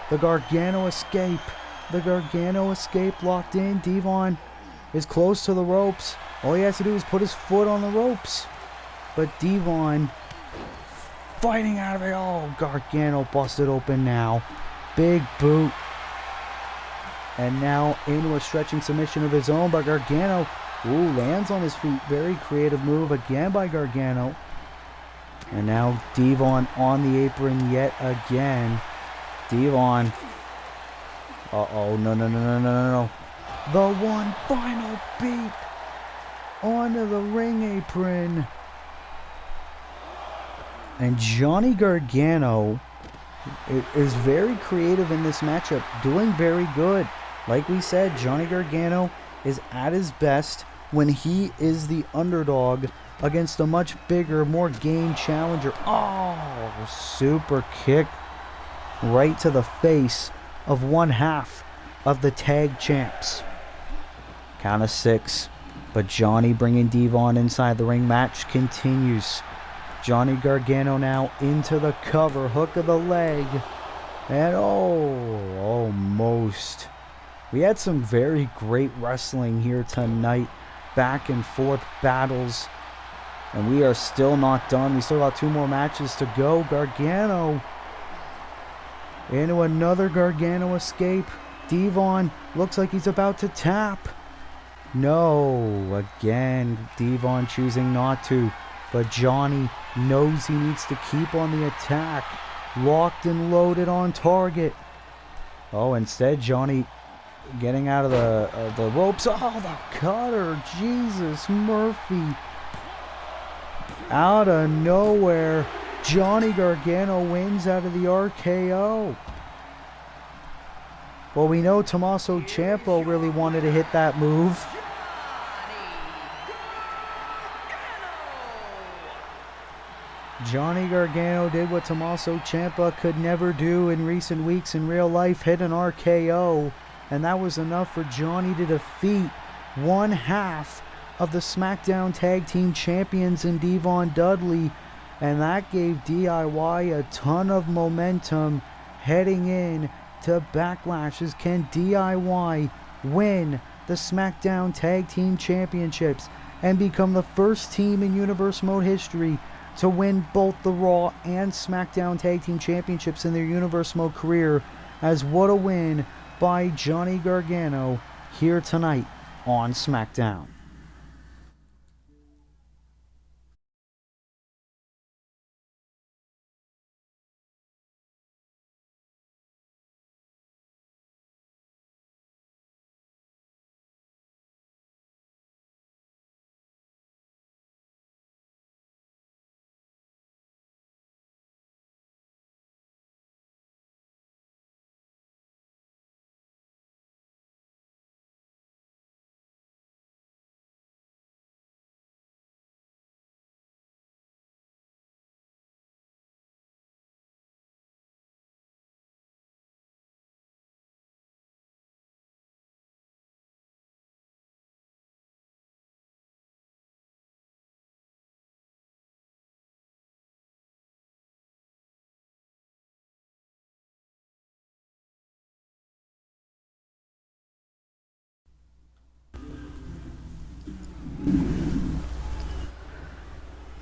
The Gargano escape. The Gargano escape locked in. Devon is close to the ropes. All he has to do is put his foot on the ropes. But Devon fighting out of it. Oh, Gargano busted open now. Big boot. And now into a stretching submission of his own by Gargano. Ooh, lands on his feet. Very creative move again by Gargano. And now Devon on the apron yet again. Devon. Uh-oh, no. The one final beat onto the ring apron. And Johnny Gargano is very creative in this matchup, doing very good. Like we said, Johnny Gargano is at his best when he is the underdog against a much bigger, more game challenger. Oh, super kick right to the face of one half of the tag champs. Count of 6. But Johnny bringing Devon inside the ring. Match continues. Johnny Gargano now into the cover. Hook of the leg. And almost. We had some very great wrestling here tonight. Back and forth battles. And we are still not done. We still got 2 more matches to go. Gargano into another Gargano escape. Devon looks like he's about to tap. No, again, Devon choosing not to. But Johnny knows he needs to keep on the attack. Locked and loaded on target. Oh, instead Johnny getting out of the ropes. Oh, the cutter. Jesus, Murphy. Out of nowhere, Johnny Gargano wins out of the RKO. Well, we know Tommaso Ciampa really wanted to hit that move. Johnny Gargano did what Tommaso Ciampa could never do in recent weeks in real life, hit an RKO, and that was enough for Johnny to defeat one half of the Smackdown Tag Team Champions in Devon Dudley, and that gave DIY a ton of momentum heading in to Backlash. Can DIY win the SmackDown Tag Team Championships and become the first team in Universe Mode history to win both the Raw and SmackDown Tag Team Championships in their Universe Mode career. As what a win by Johnny Gargano here tonight on SmackDown.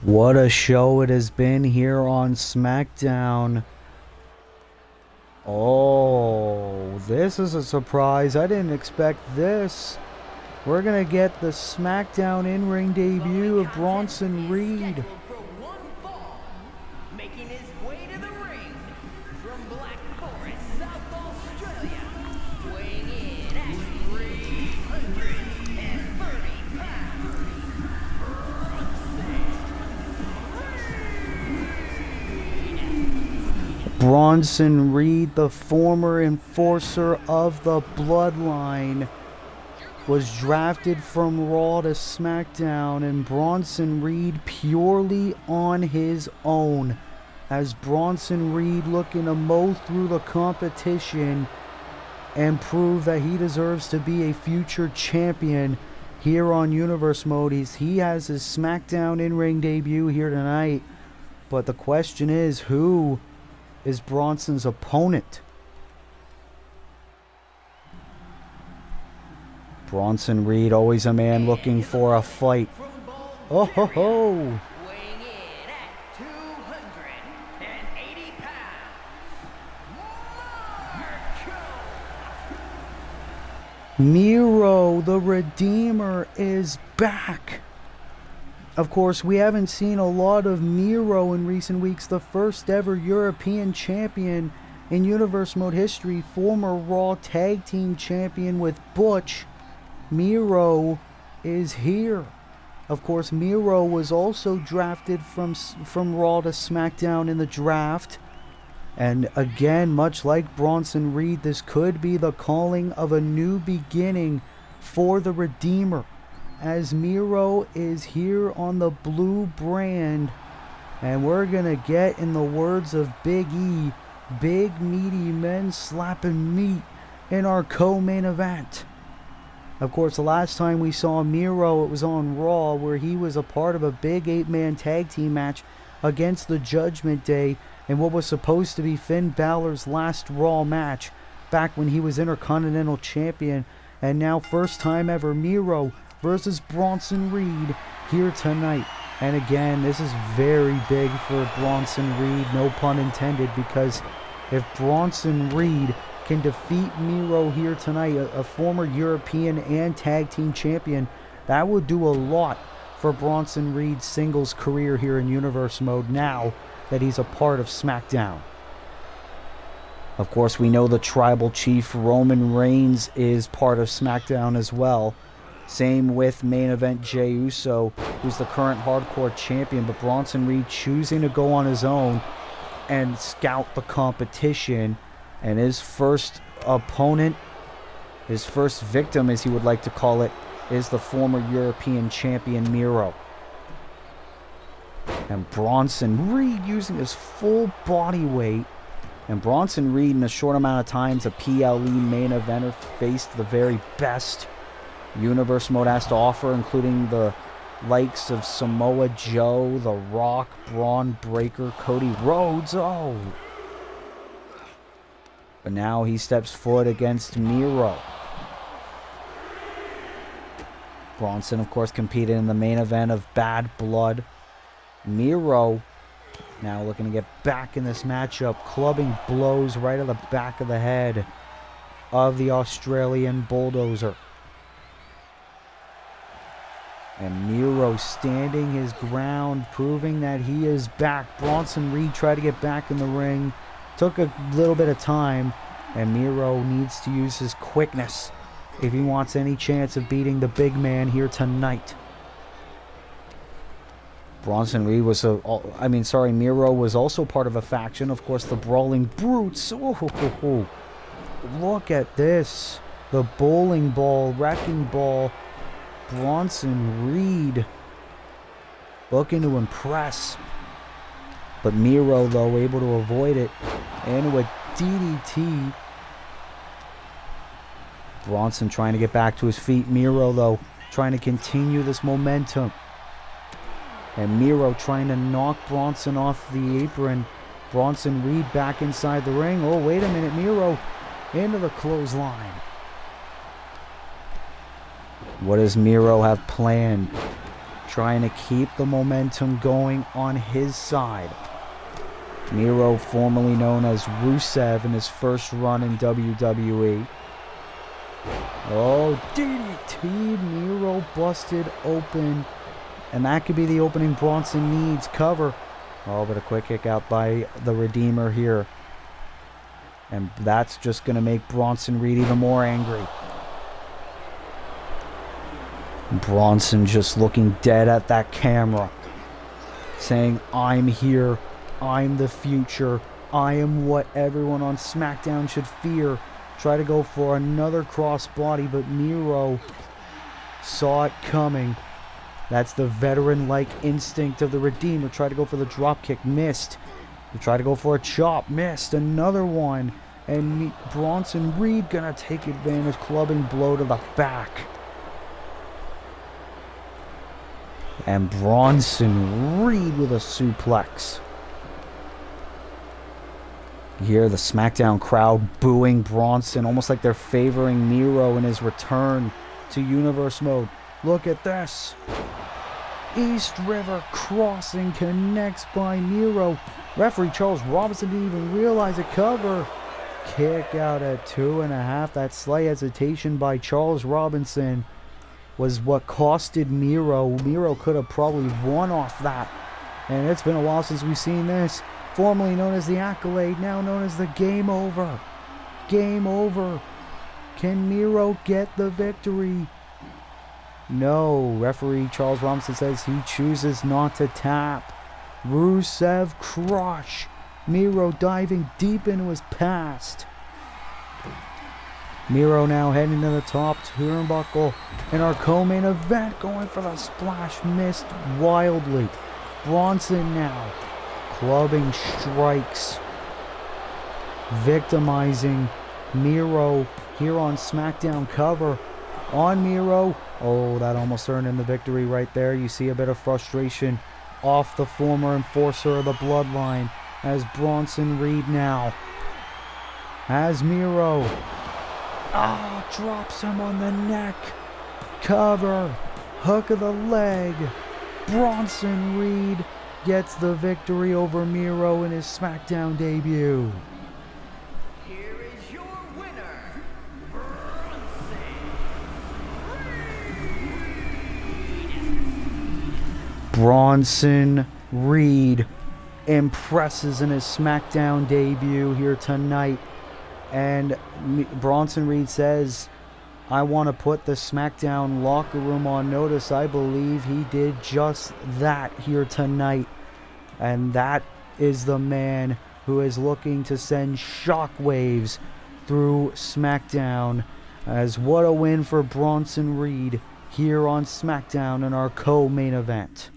What a show it has been here on SmackDown. Oh, this is a surprise. I didn't expect this. We're going to get the SmackDown in-ring debut of Bronson Reed. Making his way to the ring from Black Forest, South Australia, weighing in at 330 pounds. Bronson Reed, the former enforcer of the Bloodline, was drafted from Raw to SmackDown, and Bronson Reed purely on his own, as Bronson Reed looking to mow through the competition and prove that he deserves to be a future champion here on Universe Mode. He has his SmackDown in-ring debut here tonight, but the question is, who is Bronson's opponent? Bronson Reed, always a man looking for a fight. Oh ho ho! Weighing in at 280 pounds, Miro, the Redeemer, is back. Of course, we haven't seen a lot of Miro in recent weeks. The first ever European champion in Universe Mode history, former Raw Tag Team Champion with Butch. Miro is here. Of course, Miro was also drafted from Raw to SmackDown in the draft. And again, much like Bronson Reed, this could be the calling of a new beginning for the Redeemer, as Miro is here on the blue brand. And we're going to get, in the words of Big E, big meaty men slapping meat in our co-main event. Of course, the last time we saw Miro, it was on Raw, where he was a part of a big 8-man tag team match against the Judgment Day in what was supposed to be Finn Balor's last Raw match back when he was Intercontinental Champion. And now, first time ever, Miro versus Bronson Reed here tonight. And again, this is very big for Bronson Reed, no pun intended, because if Bronson Reed can defeat Miro here tonight, a former European and tag team champion, that would do a lot for Bronson Reed's singles career here in Universe Mode now that he's a part of SmackDown. Of course, we know the Tribal Chief Roman Reigns is part of SmackDown as well. Same with main event Jey Uso, who's the current Hardcore Champion, but Bronson Reed choosing to go on his own and scout the competition. And his first opponent, his first victim as he would like to call it, is the former European champion Miro. And Bronson Reed using his full body weight. And Bronson Reed, in a short amount of time, as a PLE main eventer, faced the very best Universe Mode has to offer, including the likes of Samoa Joe, The Rock, Braun Breaker, Cody Rhodes. Oh! But now he steps foot against Miro. Bronson, of course, competed in the main event of Bad Blood. Miro now looking to get back in this matchup, clubbing blows right at the back of the head of the Australian Bulldozer. And Miro standing his ground, proving that he is back. Bronson Reed tried to get back in the ring. Took a little bit of time, and Miro needs to use his quickness if he wants any chance of beating the big man here tonight. Miro was also part of a faction, of course, the Brawling Brutes. Oh, look at this. The bowling ball, wrecking ball. Bronson Reed looking to impress. But Miro, though, able to avoid it. And with DDT. Bronson trying to get back to his feet. Miro, though, trying to continue this momentum. And Miro trying to knock Bronson off the apron. Bronson Reed back inside the ring. Oh, wait a minute. Miro into the clothesline. What does Miro have planned? Trying to keep the momentum going on his side. Miro, formerly known as Rusev in his first run in WWE. Oh, DDT. Miro busted open. And that could be the opening Bronson needs. Cover. Oh, but a quick kick out by the Redeemer here. And that's just going to make Bronson Reed even more angry. Bronson just looking dead at that camera. Saying, I'm here. I'm the future. I am what everyone on Smackdown should fear. Try to go for another crossbody, but Miro saw it coming. That's the veteran-like instinct of the Redeemer. Tried to go for the dropkick, missed. He tried to go for a chop, missed. Another one. And Bronson Reed gonna take advantage, clubbing blow to the back. And Bronson Reed with a suplex. You hear the Smackdown crowd booing Bronson, almost like they're favoring Miro in his return to Universe mode. Look at this. East River crossing connects by Miro. Referee Charles Robinson didn't even realize it. Cover. Kick out at 2.5. That slight hesitation by Charles Robinson was what costed Miro. Miro could have probably won off that. And it's been a while since we've seen this. Formerly known as the Accolade, now known as the Game Over. Game Over. Can Miro get the victory? No. Referee Charles Robinson says he chooses not to tap. Rusev crush. Miro diving deep into his past. Miro now heading to the top turnbuckle in our co-main event, going for the splash, missed wildly. Bronson now clubbing strikes, victimizing Miro here on Smackdown. Cover on Miro. Oh, that almost earned him the victory right there. You see a bit of frustration off the former enforcer of the Bloodline as Bronson Reed now has Miro. Drops him on the neck. Cover. Hook of the leg. Bronson Reed gets the victory over Miro in his Smackdown debut. Here is your winner, Bronson Reed impresses in his Smackdown debut here tonight. And Bronson Reed says, I want to put the Smackdown locker room on notice. I believe he did just that here tonight. And that is the man who is looking to send shockwaves through Smackdown. As what a win for Bronson Reed here on Smackdown in our co-main event.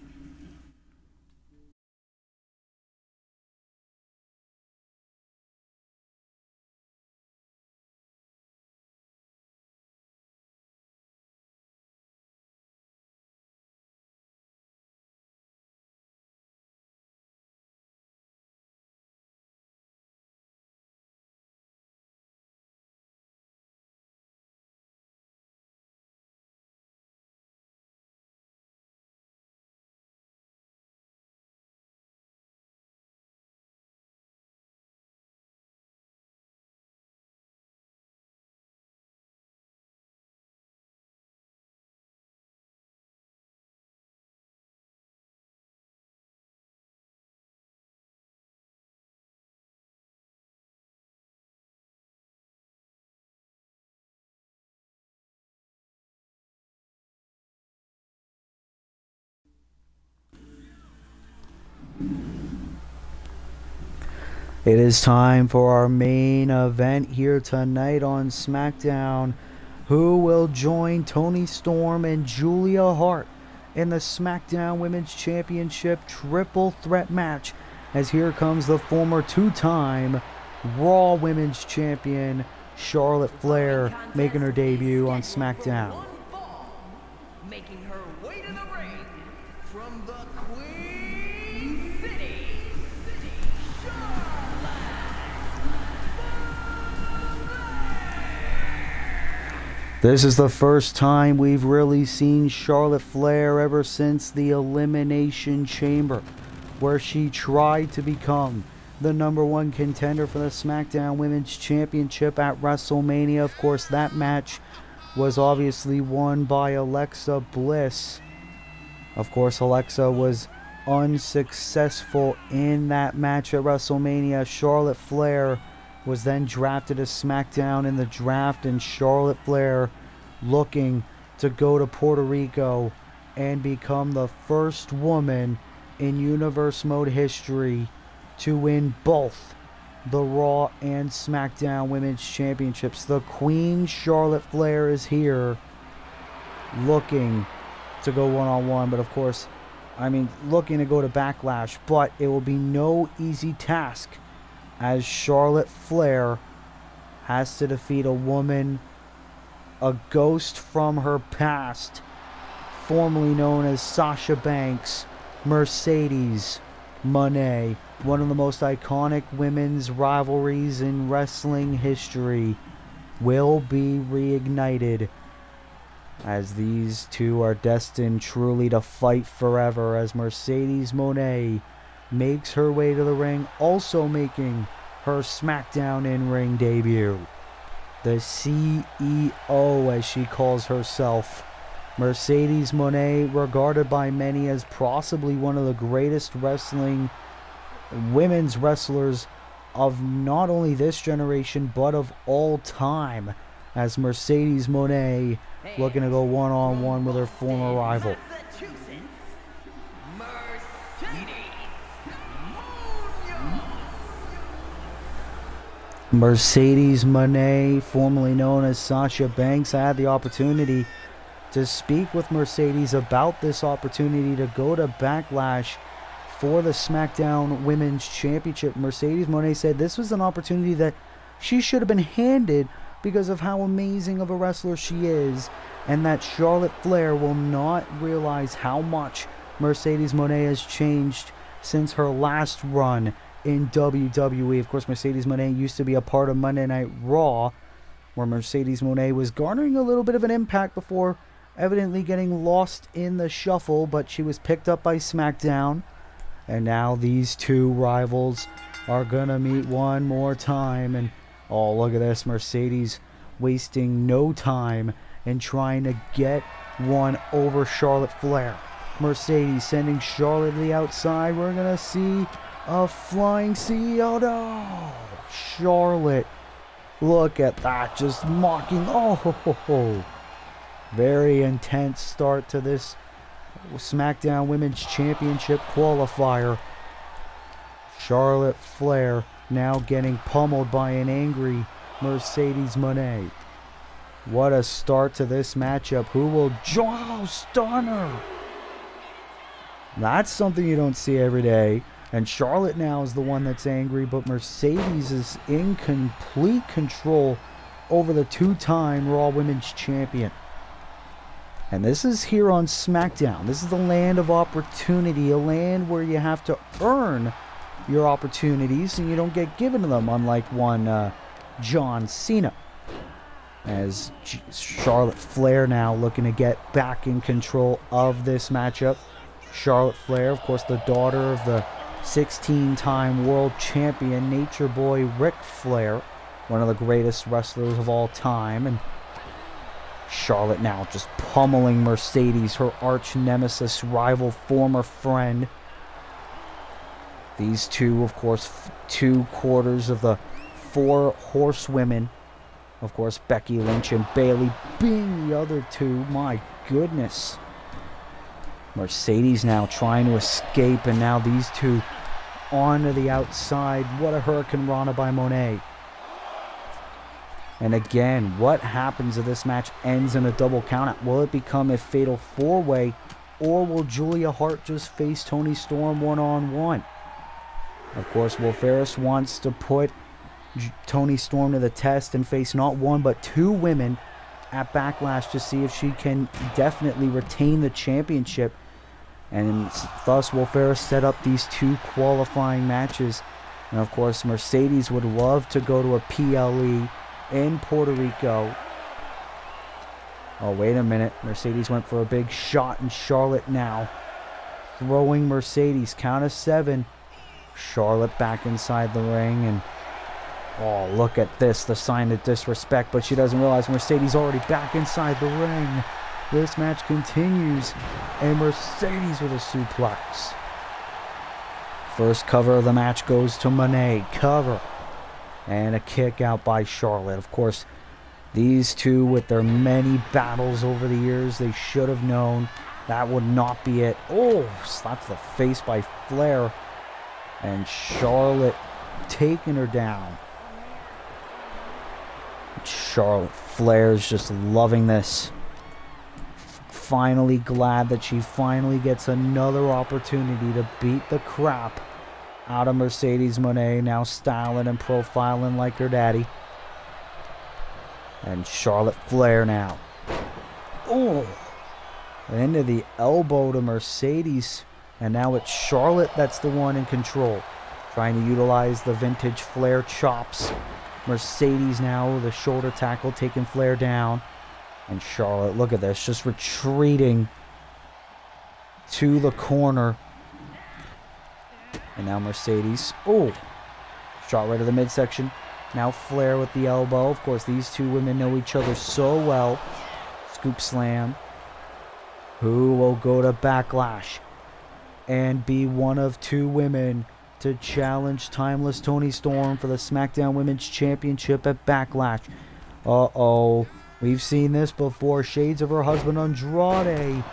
It is time for our main event here tonight on SmackDown. Who will join Toni Storm and Julia Hart in the SmackDown Women's Championship triple threat match? As here comes the former two-time Raw Women's Champion Charlotte Flair making her debut on SmackDown. Making her way to the ring from the Queen City, This is the first time we've really seen Charlotte Flair ever since the Elimination Chamber, where she tried to become the #1 contender for the SmackDown Women's Championship at WrestleMania. Of course, that match was obviously won by Alexa Bliss. Of course, Alexa was unsuccessful in that match at WrestleMania. Charlotte Flair was then drafted to SmackDown in the draft, and Charlotte Flair looking to go to Puerto Rico and become the first woman in Universe Mode history to win both the Raw and SmackDown Women's Championships. The Queen Charlotte Flair is here looking to go one-on-one, but of course, looking to go to Backlash, but it will be no easy task, as Charlotte Flair has to defeat a woman, a ghost from her past, formerly known as Sasha Banks, Mercedes Moné. One of the most iconic women's rivalries in wrestling history will be reignited, as these two are destined truly to fight forever, as Mercedes Moné makes her way to the ring, also making her SmackDown in-ring debut. The CEO, as she calls herself, Mercedes Moné, regarded by many as possibly one of the greatest women's wrestlers of not only this generation but of all time, as Mercedes Moné looking to go one-on-one with her former rival. Mercedes Moné, formerly known as Sasha Banks. I had the opportunity to speak with Mercedes about this opportunity to go to Backlash for the SmackDown Women's Championship. Mercedes Moné said this was an opportunity that she should have been handed because of how amazing of a wrestler she is, and that Charlotte Flair will not realize how much Mercedes Moné has changed since her last run in WWE. Of course, Mercedes Moné used to be a part of Monday Night Raw, where Mercedes Moné was garnering a little bit of an impact before evidently getting lost in the shuffle, but she was picked up by SmackDown, and now these two rivals are gonna meet one more time. And oh, look at this, Mercedes wasting no time in trying to get one over Charlotte Flair. Mercedes sending Charlotte to the outside. We're gonna see a flying CEO. No, Charlotte, look at that, just mocking. Oh, very intense start to this SmackDown Women's Championship qualifier. Charlotte Flair now getting pummeled by an angry Mercedes Moné. What a start to this matchup. Who will join? Oh, stunner! That's something you don't see every day. And Charlotte now is the one that's angry, but Mercedes is in complete control over the two-time Raw Women's Champion. And this is here on SmackDown. This is the land of opportunity, a land where you have to earn your opportunities and you don't get given to them, unlike one John Cena. As Charlotte Flair now looking to get back in control of this matchup. Charlotte Flair, of course, the daughter of the 16-time world champion Nature Boy Ric Flair, one of the greatest wrestlers of all time. And Charlotte now just pummeling Mercedes, her arch nemesis, rival, former friend. These two, of course, 2/4 of the 4 horsewomen. Of course, Becky Lynch and Bayley being the other two. My goodness. Mercedes now trying to escape, and now these two onto the outside. What a Hurricane Rana by Monet. And again, what happens if this match ends in a double countout? Will it become a fatal four-way, or will Julia Hart just face Toni Storm one-on-one? Of course, Will Ferris wants to put Toni Storm to the test and face not one but two women at Backlash to see if she can definitely retain the championship. And thus, Will Ferris set up these two qualifying matches. And of course, Mercedes would love to go to a PLE in Puerto Rico. Oh, wait a minute. Mercedes went for a big shot, and Charlotte now throwing Mercedes. Count of 7. Charlotte back inside the ring, and oh, look at this, the sign of disrespect, but she doesn't realize Mercedes already back inside the ring. This match continues, and Mercedes with a suplex. First cover of the match goes to Monet. Cover. And a kick out by Charlotte. Of course, these two, with their many battles over the years, they should have known that would not be it. Oh, slaps the face by Flair. And Charlotte taking her down. Charlotte Flair's just loving this. Finally glad that she finally gets another opportunity to beat the crap out of Mercedes Moné, now styling and profiling like her daddy. And Charlotte Flair now. Oh! Into the elbow to Mercedes. And now it's Charlotte that's the one in control. Trying to utilize the vintage Flair chops. Mercedes now with a shoulder tackle taking Flair down. And Charlotte, look at this, just retreating to the corner. And now Mercedes, oh, shot right to the midsection. Now Flair with the elbow. Of course, these two women know each other so well. Scoop slam. Who will go to Backlash and be one of two women to challenge Timeless Toni Storm for the SmackDown Women's Championship at Backlash? Uh-oh. We've seen this before. Shades of her husband Andrade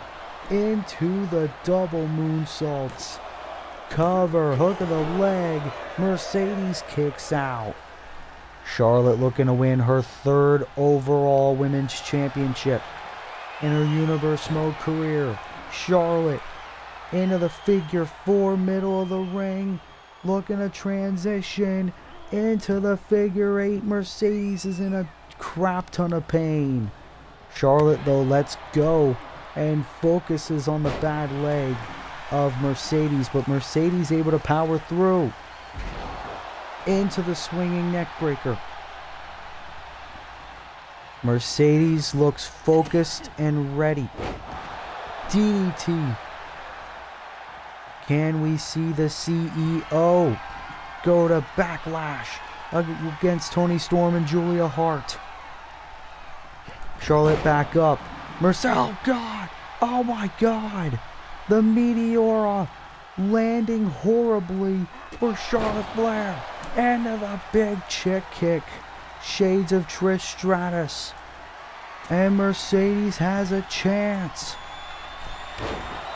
into the double moonsaults. Cover, hook of the leg. Mercedes kicks out. Charlotte looking to win her third overall women's championship in her Universe Mode career. Charlotte into the figure 4 middle of the ring. Looking to transition into the figure 8. Mercedes is in a crap ton of pain. Charlotte, though, lets go and focuses on the bad leg of Mercedes, but Mercedes able to power through into the swinging neck breaker. Mercedes looks focused and ready. DDT. Can we see the CEO go to Backlash against Toni Storm and Julia Hart? Charlotte back up. Oh God! Oh my God! The Meteora landing horribly for Charlotte Flair. Into the big chick kick. Shades of Trish Stratus. And Mercedes has a chance.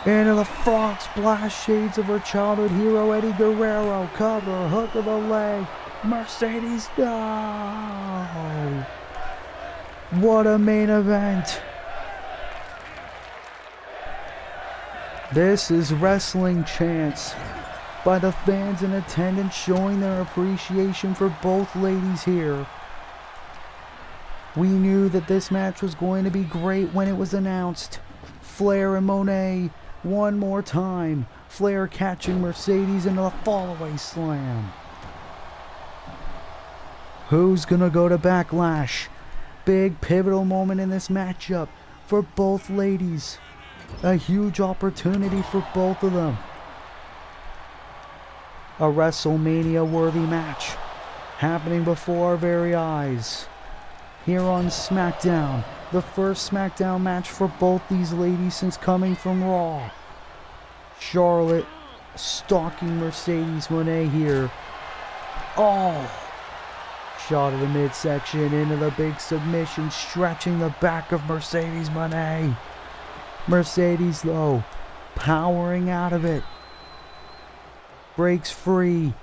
Into the frog splash. Shades of her childhood hero Eddie Guerrero. Cover, hook of the leg. Mercedes, no! What a main event. This is Wrestling Chants by the fans in attendance, showing their appreciation for both ladies here. We knew that this match was going to be great when it was announced. Flair and Monet one more time. Flair catching Mercedes into the fallaway slam. Who's gonna go to Backlash? Big pivotal moment in this matchup for both ladies. A huge opportunity for both of them. A WrestleMania worthy match happening before our very eyes. Here on Smackdown, the first Smackdown match for both these ladies since coming from Raw. Charlotte stalking Mercedes Moné here. Oh! Shot of the midsection into the big submission, stretching the back of Mercedes Moné. Mercedes, though, powering out of it. breaks free.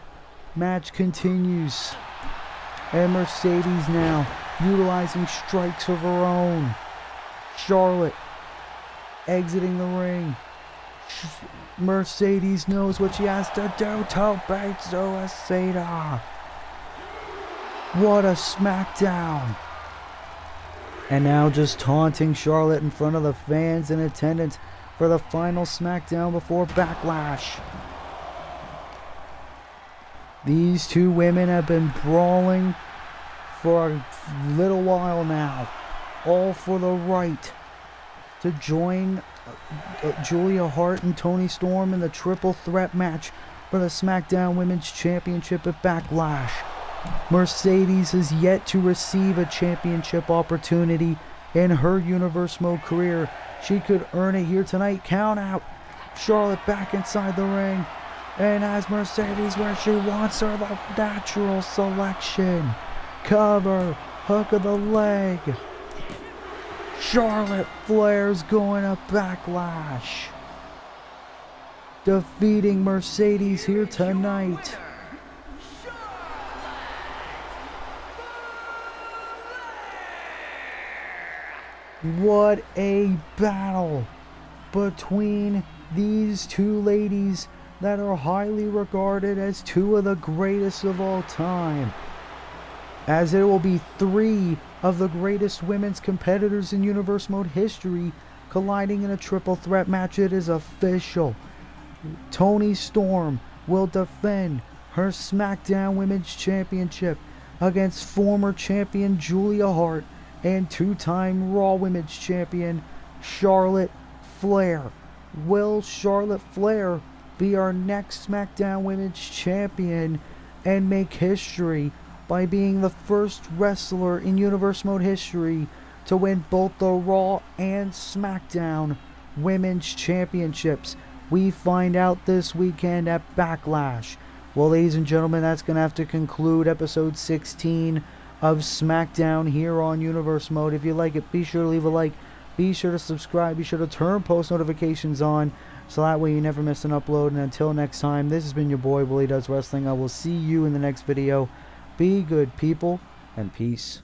Match continues. And Mercedes now utilizing strikes of her own. Charlotte exiting the ring. Mercedes knows what she has to do to beat Suicida. What a Smackdown. And now just taunting Charlotte in front of the fans in attendance for the final Smackdown before Backlash. These two women have been brawling for a little while now, all for the right to join Julia Hart and Toni Storm in the triple threat match for the SmackDown Women's Championship at Backlash. Mercedes has yet to receive a championship opportunity in her Universe Mode career. She could earn it here tonight. Count out. Charlotte back inside the ring. And has Mercedes where she wants her, the natural selection. Cover. Hook of the leg. Charlotte Flair's going to Backlash. Defeating Mercedes here tonight. What a battle between these two ladies that are highly regarded as two of the greatest of all time. As it will be three of the greatest women's competitors in Universe Mode history colliding in a triple threat match. It is official. Toni Storm will defend her SmackDown Women's Championship against former champion Julia Hart and two-time Raw Women's Champion Charlotte Flair. Will Charlotte Flair be our next SmackDown Women's Champion and make history by being the first wrestler in Universe Mode history to win both the Raw and SmackDown Women's Championships? We find out this weekend at Backlash. Well, ladies and gentlemen, that's going to have to conclude episode 16 of SmackDown here on Universe Mode. If you like it, be sure to leave a like. Be sure to subscribe. Be sure to turn post notifications on so that way you never miss an upload. And until next time, this has been your boy, Willie Does Wrestling. I will see you in the next video. Be good, people, and peace.